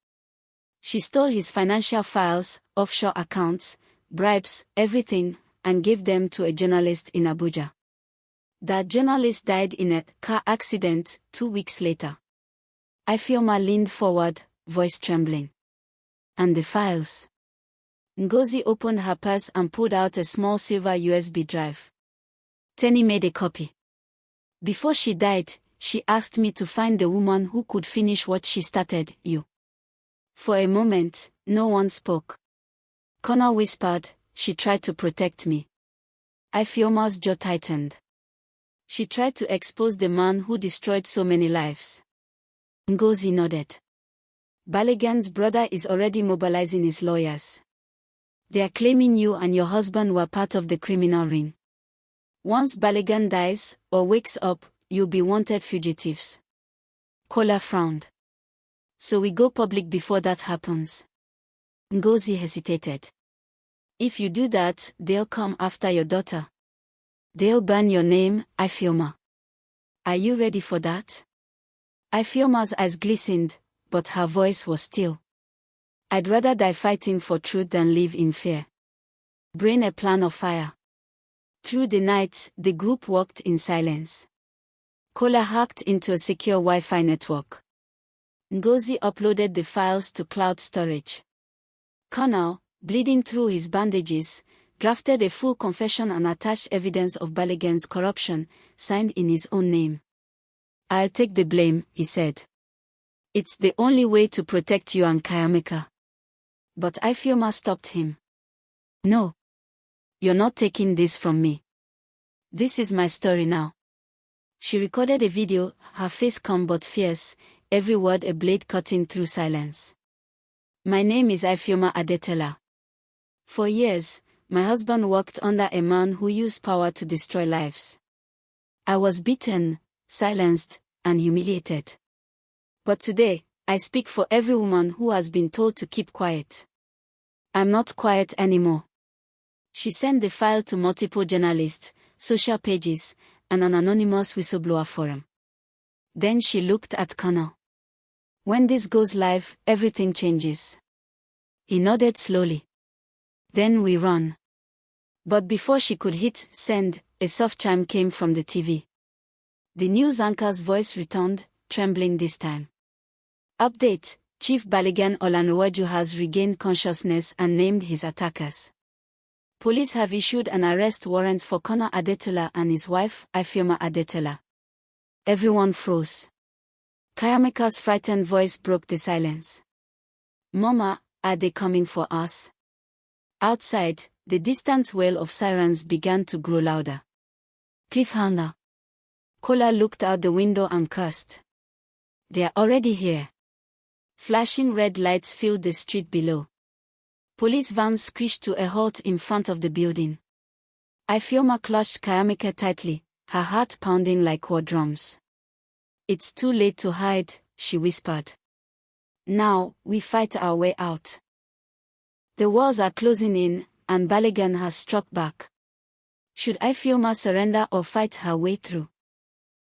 "She stole his financial files, offshore accounts, bribes, everything, and gave them to a journalist in Abuja. That journalist died in a car accident 2 weeks later." Ifeoma leaned forward, voice trembling. "And the files?" Ngozi opened her purse and pulled out a small silver USB drive. "Tenny made a copy. Before she died, she asked me to find the woman who could finish what she started, you." For a moment, no one spoke. Connor whispered, "She tried to protect me." Ifeoma's jaw tightened. "She tried to expose the man who destroyed so many lives." Ngozi nodded. "Baligan's brother is already mobilizing his lawyers. They are claiming you and your husband were part of the criminal ring. Once Baligan dies, or wakes up, you'll be wanted fugitives." Kola frowned. "So we go public before that happens?" Ngozi hesitated. "If you do that, they'll come after your daughter. They'll ban your name, Ifeoma. Are you ready for that?" Ifeoma's eyes glistened, but her voice was still. "I'd rather die fighting for truth than live in fear." Brain a plan of fire. Through the night, the group walked in silence. Kola hacked into a secure Wi-Fi network. Ngozi uploaded the files to cloud storage. Connor, bleeding through his bandages, drafted a full confession and attached evidence of Baligan's corruption, signed in his own name. "I'll take the blame," he said. "It's the only way to protect you and Kayamika." But Ifeoma stopped him. "No. You're not taking this from me. This is my story now." She recorded a video, her face calm but fierce, every word a blade cutting through silence. "My name is Ifeoma Adetola. For years, my husband worked under a man who used power to destroy lives. I was beaten, silenced, and humiliated. But today, I speak for every woman who has been told to keep quiet. I'm not quiet anymore." She sent the file to multiple journalists, social pages, and an anonymous whistleblower forum. Then she looked at Connor. "When this goes live, everything changes." He nodded slowly. "Then we run." But before she could hit send, a soft chime came from the TV. The news anchor's voice returned, trembling this time. "Update: Chief Baligan Olanrewaju has regained consciousness and named his attackers. Police have issued an arrest warrant for Connor Adetola and his wife, Ifeoma Adetola." Everyone froze. Kayamika's frightened voice broke the silence. "Mama, are they coming for us?" Outside, the distant wail of sirens began to grow louder. Cliffhanger. Kola looked out the window and cursed. "They're already here." Flashing red lights filled the street below. Police vans screeched to a halt in front of the building. Ifeoma clutched Kayamika tightly, her heart pounding like war drums. "It's too late to hide," she whispered. "Now, we fight our way out. The walls are closing in, and Baligan has struck back. Should Ifeoma surrender or fight her way through?"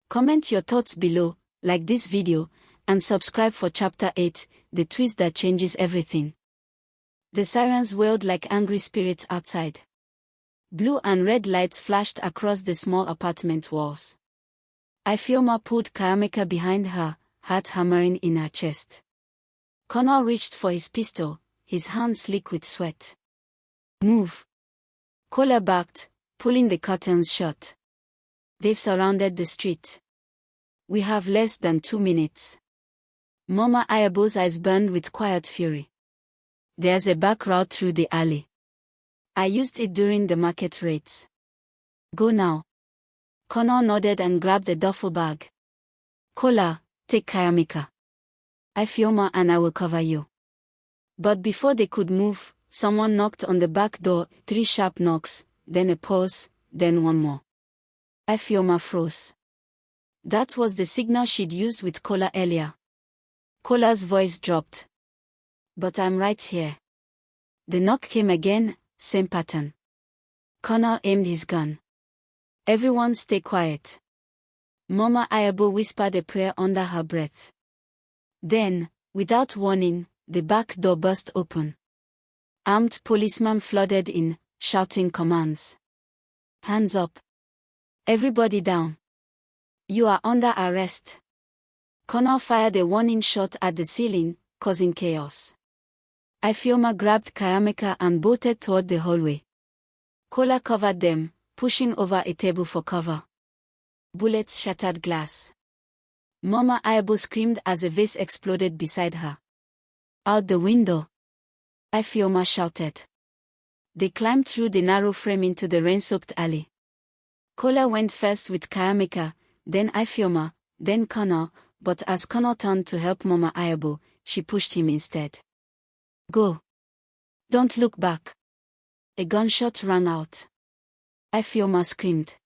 Comment your thoughts below, like this video, and subscribe for Chapter 8, the twist that changes everything. The sirens wailed like angry spirits outside. Blue and red lights flashed across the small apartment walls. Ifeoma pulled Kayamika behind her, heart hammering in her chest. Connor reached for his pistol, his hands slick with sweat. "Move." Kola barked, pulling the curtains shut. They've surrounded the street. We have less than 2 minutes. Mama Ayabo's eyes burned with quiet fury. There's a back route through the alley. I used it during the market raids. Go now. Connor nodded and grabbed a duffel bag. Kola, take Kayamika. Ifeoma and I will cover you. But before they could move, someone knocked on the back door, 3 sharp knocks, then a pause, then one more. Ifeoma froze. That was the signal she'd used with Kola earlier. Kola's voice dropped. But I'm right here. The knock came again, same pattern. Connor aimed his gun. Everyone stay quiet. Mama Ayabo whispered a prayer under her breath. Then, without warning, the back door burst open. Armed policemen flooded in, shouting commands. Hands up. Everybody down. You are under arrest. Connor fired a warning shot at the ceiling, causing chaos. Ifeoma grabbed Kayamika and bolted toward the hallway. Kola covered them, pushing over a table for cover. Bullets shattered glass. Mama Ayabo screamed as a vase exploded beside her. Out the window! Ifeoma shouted. They climbed through the narrow frame into the rain-soaked alley. Kola went first with Kayamika, then Ifeoma, then Connor, but as Connor turned to help Mama Ayabo, she pushed him instead. Go. Don't look back. A gunshot rang out. Ifeoma screamed.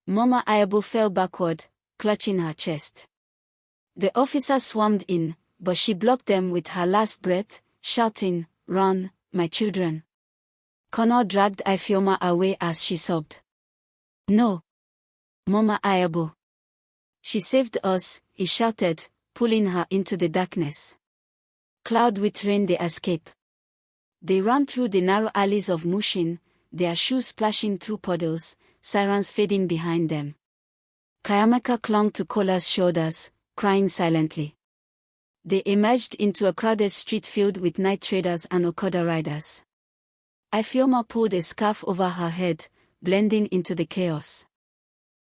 Mama Ayabo fell backward, clutching her chest. The officer swarmed in, but she blocked them with her last breath, shouting, "Run, my children." Connor dragged Ifeoma away as she sobbed. No. Mama Ayabo. She saved us, he shouted, pulling her into the darkness. Cloud with rain they escape. They ran through the narrow alleys of Mushin, their shoes splashing through puddles, sirens fading behind them. Kayamika clung to Kola's shoulders, crying silently. They emerged into a crowded street filled with night traders and Okada riders. Ifeoma pulled a scarf over her head, blending into the chaos.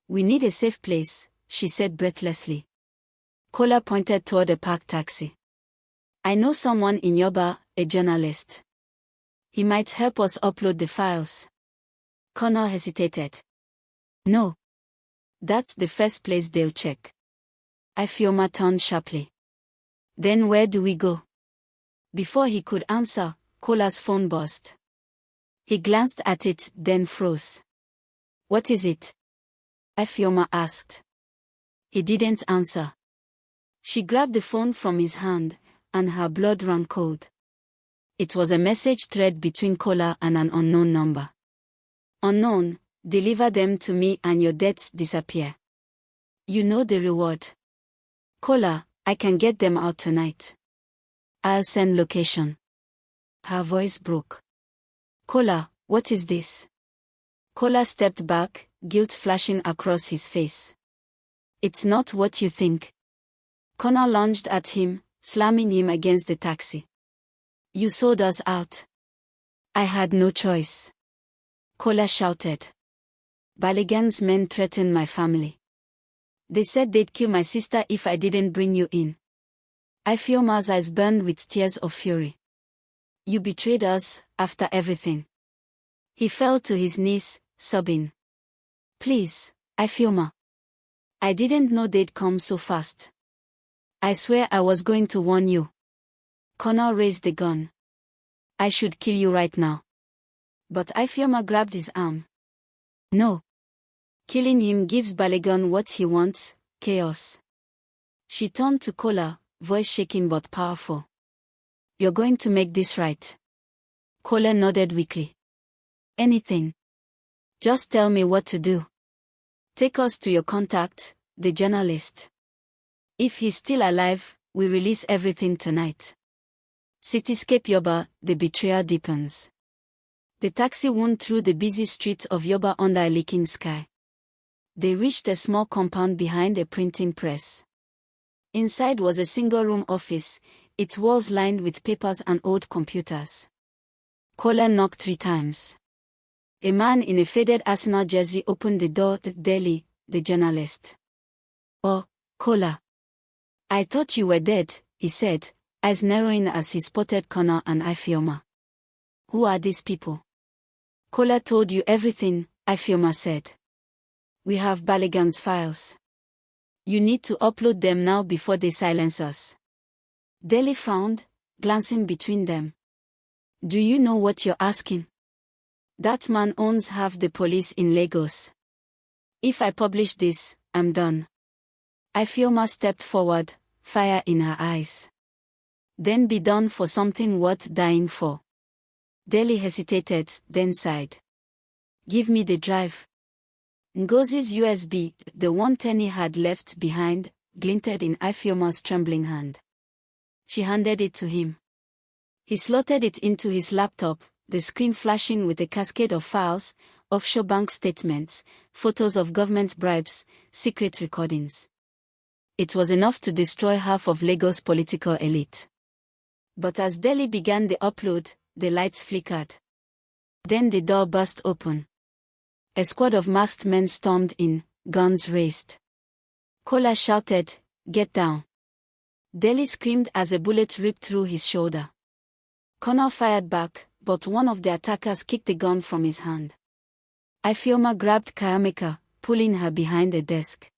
We need a safe place, she said breathlessly. Kola pointed toward a parked taxi. I know someone in Yoba, a journalist. He might help us upload the files. Connor hesitated. No. That's the first place they'll check. Ifeoma turned sharply. Then where do we go? Before he could answer, Kola's phone buzzed. He glanced at it, then froze. What is it? Ifeoma asked. He didn't answer. She grabbed the phone from his hand, and her blood ran cold. It was a message thread between Kola and an unknown number. Unknown, deliver them to me and your debts disappear. You know the reward. Kola, I can get them out tonight. I'll send location. Her voice broke. Kola, what is this? Kola stepped back, guilt flashing across his face. It's not what you think. Connor lunged at him, slamming him against the taxi. You sold us out. I had no choice. Kola shouted. Baligan's men threatened my family. They said they'd kill my sister if I didn't bring you in. Ifeoma's eyes burned with tears of fury. You betrayed us, after everything. He fell to his knees, sobbing. Please, Ifeoma. I didn't know they'd come so fast. I swear I was going to warn you. Connor raised the gun. I should kill you right now. But Ifeoma grabbed his arm. No. Killing him gives Baligan what he wants, chaos. She turned to Kola, voice shaking but powerful. You're going to make this right. Kola nodded weakly. Anything. Just tell me what to do. Take us to your contact, the journalist. If he's still alive, we release everything tonight. Cityscape Yoba, the betrayal deepens. The taxi wound through the busy streets of Yoba under a leaking sky. They reached a small compound behind a printing press. Inside was a single-room office, its walls lined with papers and old computers. Kola knocked 3 times. A man in a faded Arsenal jersey opened the door to Deli, the journalist. "Oh, Kola. I thought you were dead," he said, eyes narrowing as he spotted Connor and Ifeoma. "Who are these people?" "Kola told you everything," Ifeoma said. "We have Baligan's files. You need to upload them now before they silence us." Deli frowned, glancing between them. "Do you know what you're asking? That man owns half the police in Lagos. If I publish this, I'm done." Ifeoma stepped forward, fire in her eyes. "Then be done for something worth dying for." Deli hesitated, then sighed. "Give me the drive." Ngozi's USB, the one Tenny had left behind, glinted in Ifeoma's trembling hand. She handed it to him. He slotted it into his laptop, the screen flashing with a cascade of files, offshore bank statements, photos of government bribes, secret recordings. It was enough to destroy half of Lagos' political elite. But as Deli began the upload, the lights flickered. Then the door burst open. A squad of masked men stormed in, guns raised. Kola shouted, "Get down." Deli screamed as a bullet ripped through his shoulder. Connor fired back, but one of the attackers kicked the gun from his hand. Ifeoma grabbed Kayameka, pulling her behind the desk.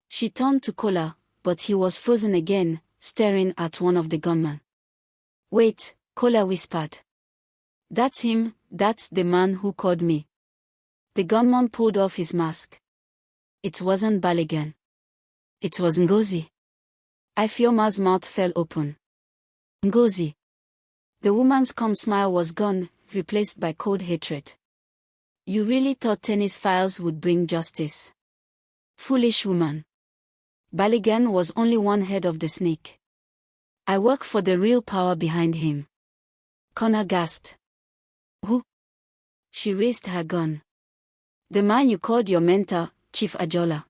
She turned to Kola, but he was frozen again, staring at one of the gunmen. "Wait," Kola whispered. "That's him, that's the man who called me." The gunman pulled off his mask. It wasn't Baligan. It was Ngozi. Ifeoma's mouth fell open. "Ngozi." The woman's calm smile was gone, replaced by cold hatred. "You really thought Tenny's files would bring justice? Foolish woman. Baligan was only one head of the snake. I work for the real power behind him." Connor gasped. "Who?" She raised her gun. "The man you called your mentor, Chief Ajola."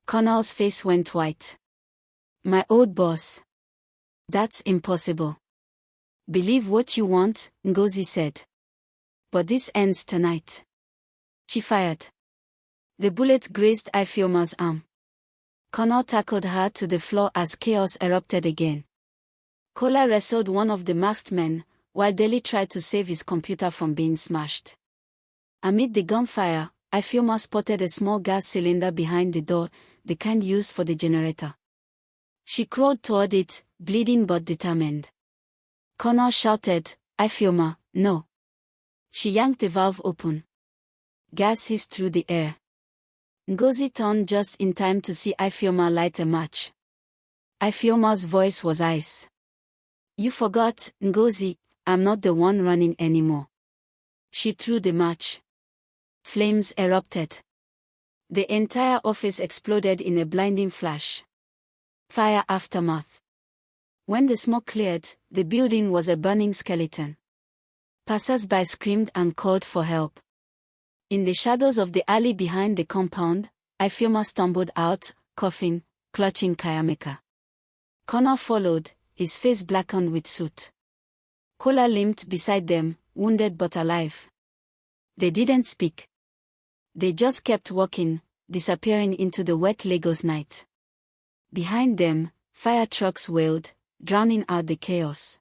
Connor's face went white. "My old boss." "That's impossible." "Believe what you want," Ngozi said. "But this ends tonight." She fired. The bullet grazed Ifeoma's arm. Connor tackled her to the floor as chaos erupted again. Kola wrestled one of the masked men, while Deli tried to save his computer from being smashed. Amid the gunfire, Ifeoma spotted a small gas cylinder behind the door, the kind used for the generator. She crawled toward it, bleeding but determined. Connor shouted, "Ifeoma, no." She yanked the valve open. Gas hissed through the air. Ngozi turned just in time to see Ifeoma light a match. Ifeoma's voice was ice. "You forgot, Ngozi, I'm not the one running anymore." She threw the match. Flames erupted. The entire office exploded in a blinding flash. Fire aftermath. When the smoke cleared, the building was a burning skeleton. Passers-by screamed and called for help. In the shadows of the alley behind the compound, Ifeoma stumbled out, coughing, clutching Kayameka. Connor followed, his face blackened with soot. Kola limped beside them, wounded but alive. They didn't speak. They just kept walking, disappearing into the wet Lagos night. Behind them, fire trucks wailed, drowning out the chaos.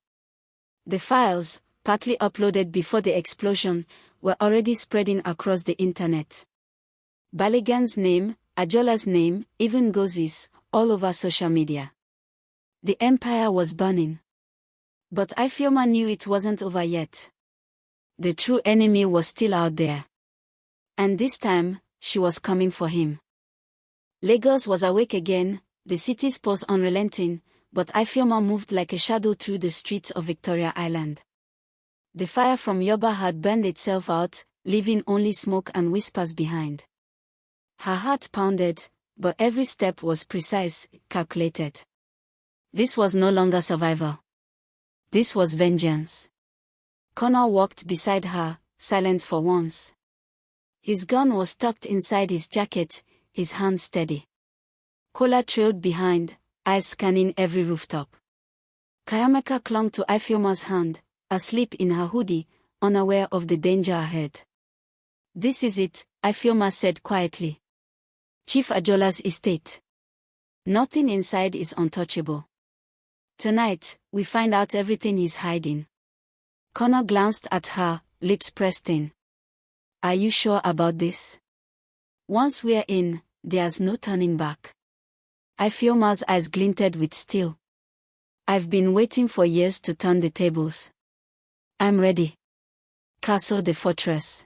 The files, partly uploaded before the explosion, were already spreading across the internet. Baligan's name, Ajola's name, even Ngozi's, all over social media. The empire was burning. But Ifeoma knew it wasn't over yet. The true enemy was still out there. And this time, she was coming for him. Lagos was awake again, the city's pulse unrelenting, but Ifeoma moved like a shadow through the streets of Victoria Island. The fire from Yoba had burned itself out, leaving only smoke and whispers behind. Her heart pounded, but every step was precise, calculated. This was no longer survival. This was vengeance. Connor walked beside her, silent for once. His gun was tucked inside his jacket, his hand steady. Kola trailed behind, eyes scanning every rooftop. Kayameka clung to Ifeoma's hand, asleep in her hoodie, unaware of the danger ahead. This is it, Ifeoma said quietly. Chief Adetola's estate. Nothing inside is untouchable. Tonight, we find out everything he's hiding. Connor glanced at her, lips pressed in. Are you sure about this? Once we're in, there's no turning back. Ifeoma's eyes glinted with steel. I've been waiting for years to turn the tables. I'm ready. Castle the fortress.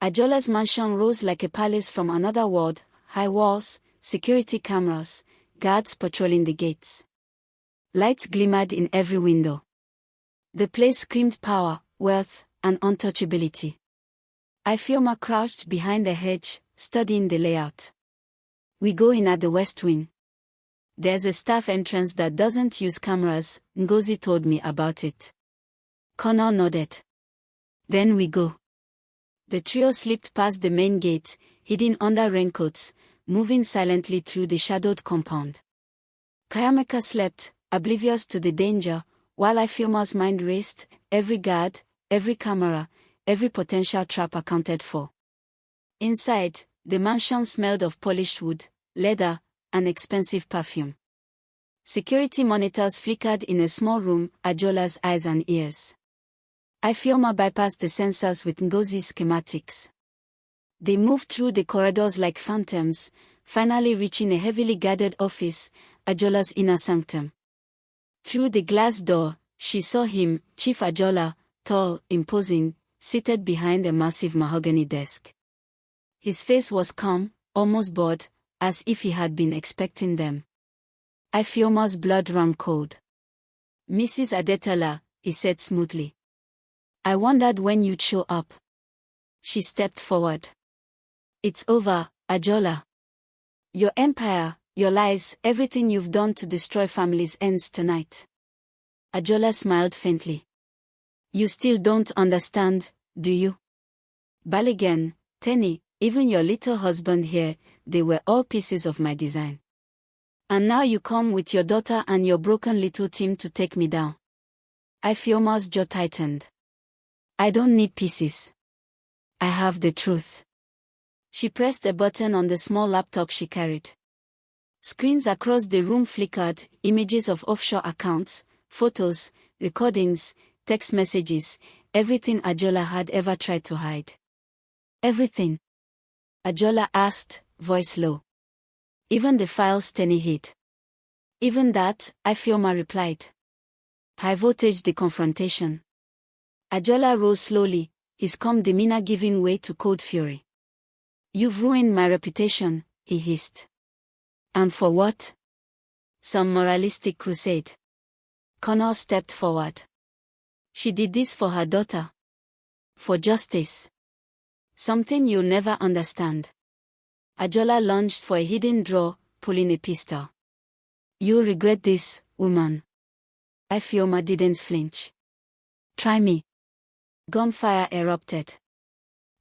Adetola's mansion rose like a palace from another world, high walls, security cameras, guards patrolling the gates. Lights glimmered in every window. The place screamed power, wealth, and untouchability. Ifeoma crouched behind a hedge, studying the layout. We go in at the west wing. There's a staff entrance that doesn't use cameras, Ngozi told me about it. Connor nodded. Then we go. The trio slipped past the main gate, hidden under raincoats, moving silently through the shadowed compound. Kayameka slept, oblivious to the danger, while Ifeoma's mind raced, every guard, every camera, every potential trap accounted for. Inside, the mansion smelled of polished wood, leather, and expensive perfume. Security monitors flickered in a small room, Adetola's eyes and ears. Ifeoma bypassed the sensors with Ngozi's schematics. They moved through the corridors like phantoms, finally reaching a heavily guarded office, Adetola's inner sanctum. Through the glass door, she saw him, Chief Adetola, tall, imposing, seated behind a massive mahogany desk. His face was calm, almost bored, as if he had been expecting them. Ifeoma's blood ran cold. Mrs. Adetola, he said smoothly. I wondered when you'd show up. She stepped forward. It's over, Adetola. Your empire, your lies, everything you've done to destroy families ends tonight. Adetola smiled faintly. You still don't understand, do you? Balogun, Tenny, even your little husband here, they were all pieces of my design. And now you come with your daughter and your broken little team to take me down. Ifeoma's jaw tightened. I don't need pieces. I have the truth. She pressed a button on the small laptop she carried. Screens across the room flickered, images of offshore accounts, photos, recordings, text messages, everything Adetola had ever tried to hide. Everything? Adetola asked, voice low. Even the files Tenny hid. Even that, Ifeoma replied. High voltage the confrontation. Adetola rose slowly, his calm demeanor giving way to cold fury. You've ruined my reputation, he hissed. And for what? Some moralistic crusade. Connor stepped forward. She did this for her daughter. For justice. Something you'll never understand. Adetola lunged for a hidden drawer, pulling a pistol. You'll regret this, woman. Ifeoma didn't flinch. Try me. Gunfire erupted.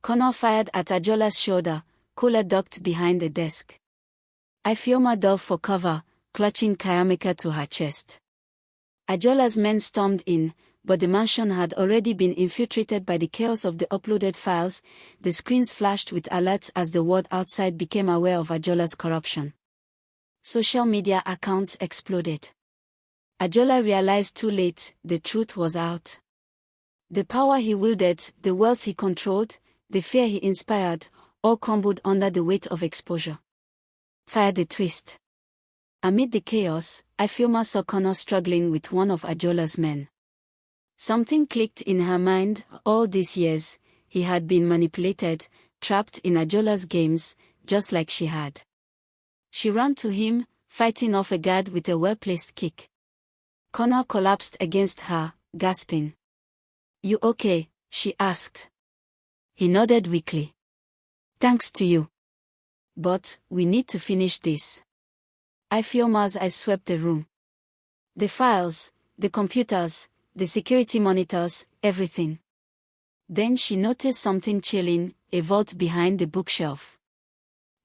Connor fired at Adetola's shoulder, Kula ducked behind the desk. Ifeoma dove for cover, clutching Kayameka to her chest. Adetola's men stormed in, but the mansion had already been infiltrated by the chaos of the uploaded files. The screens flashed with alerts as the world outside became aware of Adetola's corruption. Social media accounts exploded. Adetola realized too late, the truth was out. The power he wielded, the wealth he controlled, the fear he inspired, all crumbled under the weight of exposure. Fire the twist. Amid the chaos, Ifeoma saw Connor struggling with one of Adetola's men. Something clicked in her mind. All these years, he had been manipulated, trapped in Adetola's games, just like she had. She ran to him, fighting off a guard with a well-placed kick. Connor collapsed against her, gasping. You okay? She asked. He nodded weakly. Thanks to you. But, we need to finish this. Ifeoma's eyes swept the room. The files, the computers, the security monitors, everything. Then she noticed something chilling, a vault behind the bookshelf.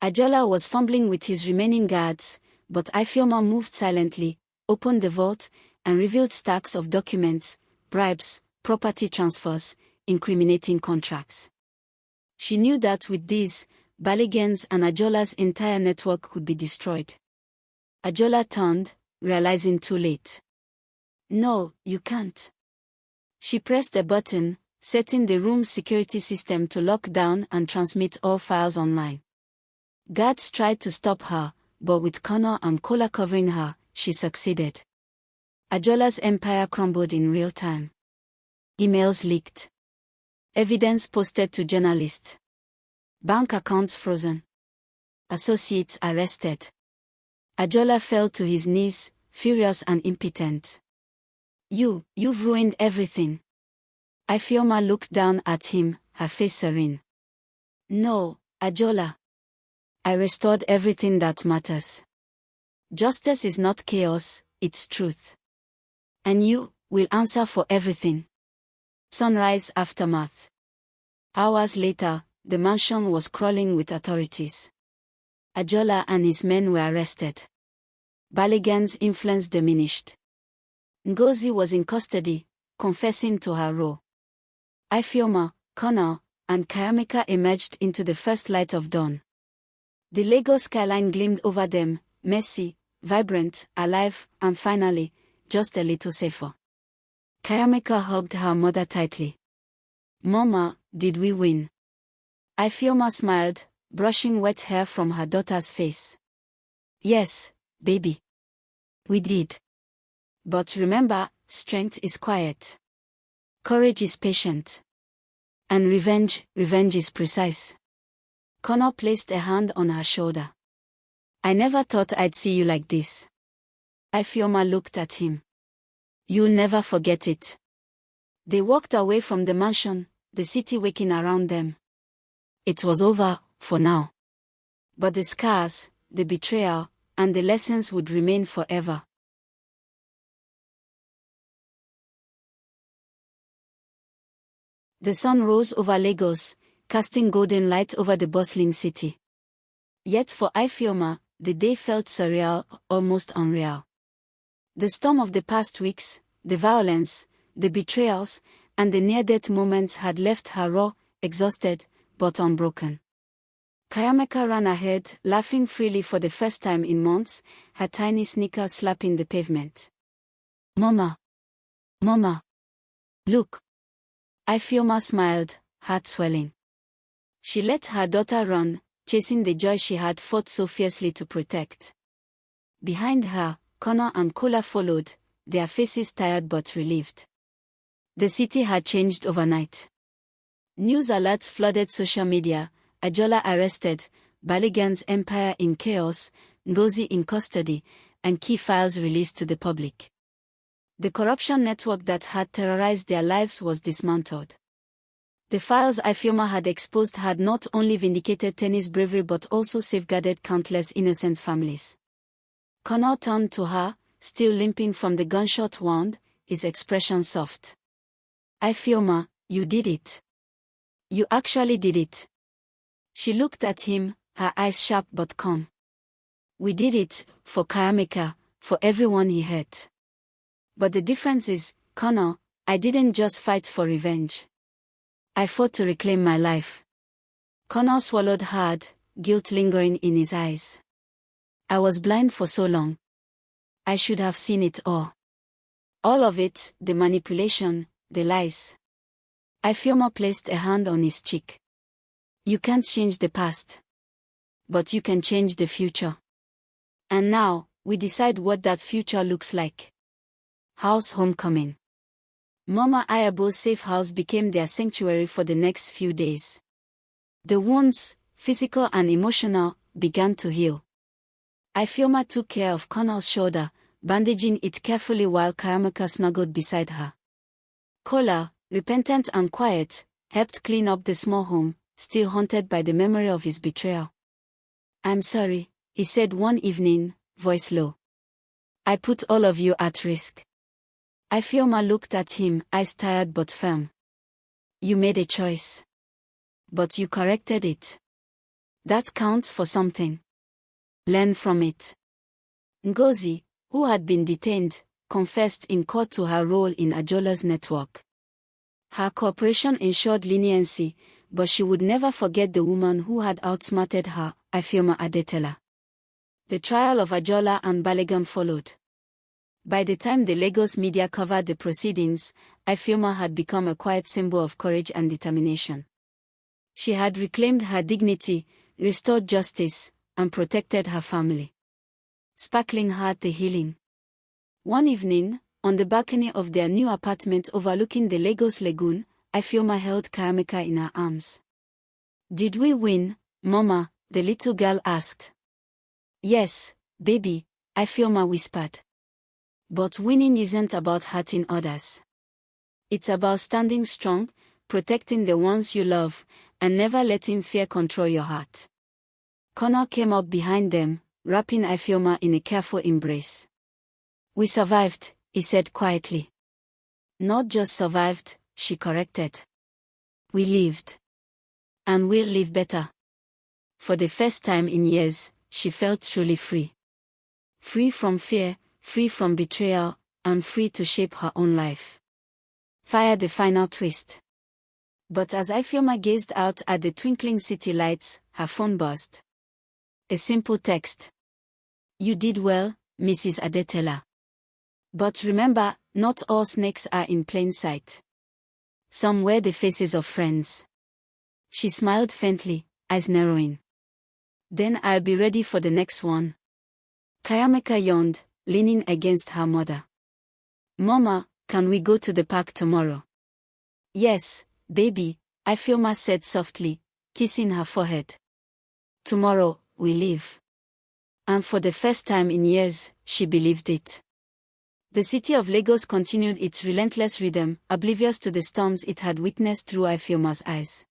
Adetola was fumbling with his remaining guards, but Ifeoma moved silently, opened the vault, and revealed stacks of documents, bribes, property transfers, incriminating contracts. She knew that with this, Balogun's and Adetola's entire network could be destroyed. Adeola turned, realizing too late. No, you can't. She pressed a button, setting the room's security system to lock down and transmit all files online. Guards tried to stop her, but with Connor and Kola covering her, she succeeded. Adetola's empire crumbled in real time. Emails leaked. Evidence posted to journalists. Bank accounts frozen. Associates arrested. Adeola fell to his knees, furious and impotent. You've ruined everything. Ifeoma looked down at him, her face serene. No, Adeola. I restored everything that matters. Justice is not chaos, it's truth. And you will answer for everything. Sunrise aftermath. Hours later, the mansion was crawling with authorities. Adeola and his men were arrested. Balogun's influence diminished. Ngozi was in custody, confessing to her role. Ifeoma, Connor, and Kayamika emerged into the first light of dawn. The Lagos skyline gleamed over them, messy, vibrant, alive, and finally, just a little safer. Kayamika hugged her mother tightly. Mama, did we win? Ifeoma smiled, brushing wet hair from her daughter's face. Yes, baby. We did. But remember, strength is quiet. Courage is patient. And revenge is precise. Connor placed a hand on her shoulder. I never thought I'd see you like this. Ifeoma looked at him. You'll never forget it. They walked away from the mansion, the city waking around them. It was over, for now. But the scars, the betrayal, and the lessons would remain forever. The sun rose over Lagos, casting golden light over the bustling city. Yet for Ifeoma, the day felt surreal, almost unreal. The storm of the past weeks, the violence, the betrayals, and the near-death moments had left her raw, exhausted, but unbroken. Kayamika ran ahead, laughing freely for the first time in months, her tiny sneakers slapping the pavement. Mama! Mama! Look! Ifeoma smiled, heart swelling. She let her daughter run, chasing the joy she had fought so fiercely to protect. Behind her, Connor and Kola followed, their faces tired but relieved. The city had changed overnight. News alerts flooded social media, Adeola arrested, Balogun's empire in chaos, Ngozi in custody, and key files released to the public. The corruption network that had terrorized their lives was dismantled. The files Ifeoma had exposed had not only vindicated Tenny's bravery but also safeguarded countless innocent families. Connor turned to her, still limping from the gunshot wound, his expression soft. Ifeoma, you did it. You actually did it. She looked at him, her eyes sharp but calm. We did it, for Kayamika, for everyone he hurt. But the difference is, Connor, I didn't just fight for revenge. I fought to reclaim my life. Connor swallowed hard, guilt lingering in his eyes. I was blind for so long. I should have seen it all. All of it, the manipulation, the lies. Ifeoma placed a hand on his cheek. You can't change the past. But you can change the future. And now, we decide what that future looks like. House homecoming. Mama Ayabo's safe house became their sanctuary for the next few days. The wounds, physical and emotional, began to heal. Ifeoma took care of Connor's shoulder, bandaging it carefully while Kayamika snuggled beside her. Kola, repentant and quiet, helped clean up the small home, still haunted by the memory of his betrayal. I'm sorry, he said one evening, voice low. I put all of you at risk. Ifeoma looked at him, eyes tired but firm. You made a choice. But you corrected it. That counts for something. Learn from it. Ngozi, who had been detained, confessed in court to her role in Adeola's network. Her cooperation ensured leniency, but she would never forget the woman who had outsmarted her, Ifeoma Adetola. The trial of Adeola and Balogun followed. By the time the Lagos media covered the proceedings, Ifeoma had become a quiet symbol of courage and determination. She had reclaimed her dignity, restored justice, and protected her family. Sparkling Heart the Healing. One evening, on the balcony of their new apartment overlooking the Lagos Lagoon, Ifeoma held KaySmart in her arms. "Did we win, Mama?" the little girl asked. "Yes, baby," Ifeoma whispered. "But winning isn't about hurting others. It's about standing strong, protecting the ones you love, and never letting fear control your heart." Connor came up behind them, wrapping Ifeoma in a careful embrace. "We survived," he said quietly. "Not just survived," she corrected. "We lived. And we'll live better." For the first time in years, she felt truly free. Free from fear, free from betrayal, and free to shape her own life. Fire the final twist. But as Ifeoma gazed out at the twinkling city lights, her phone buzzed. A simple text. "You did well, Mrs. Adetola. But remember, not all snakes are in plain sight. Some wear the faces of friends." She smiled faintly, eyes narrowing. "Then I'll be ready for the next one." KaySmart yawned, leaning against her mother. "Mama, can we go to the park tomorrow?" "Yes, baby," Ifeoma said softly, kissing her forehead. "Tomorrow, we leave." And for the first time in years, she believed it. The city of Lagos continued its relentless rhythm, oblivious to the storms it had witnessed through Ifeoma's eyes.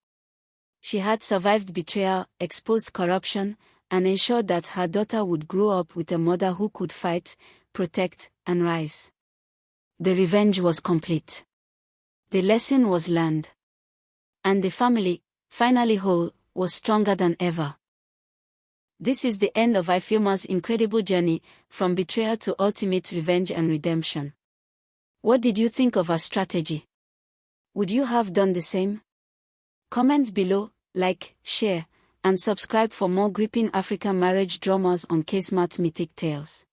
She had survived betrayal, exposed corruption, and ensured that her daughter would grow up with a mother who could fight, protect, and rise. The revenge was complete. The lesson was learned. And the family, finally whole, was stronger than ever. This is the end of Ifeoma's incredible journey, from betrayal to ultimate revenge and redemption. What did you think of her strategy? Would you have done the same? Comment below, like, share, and subscribe for more gripping African marriage dramas on KaySmart Mythic Tales.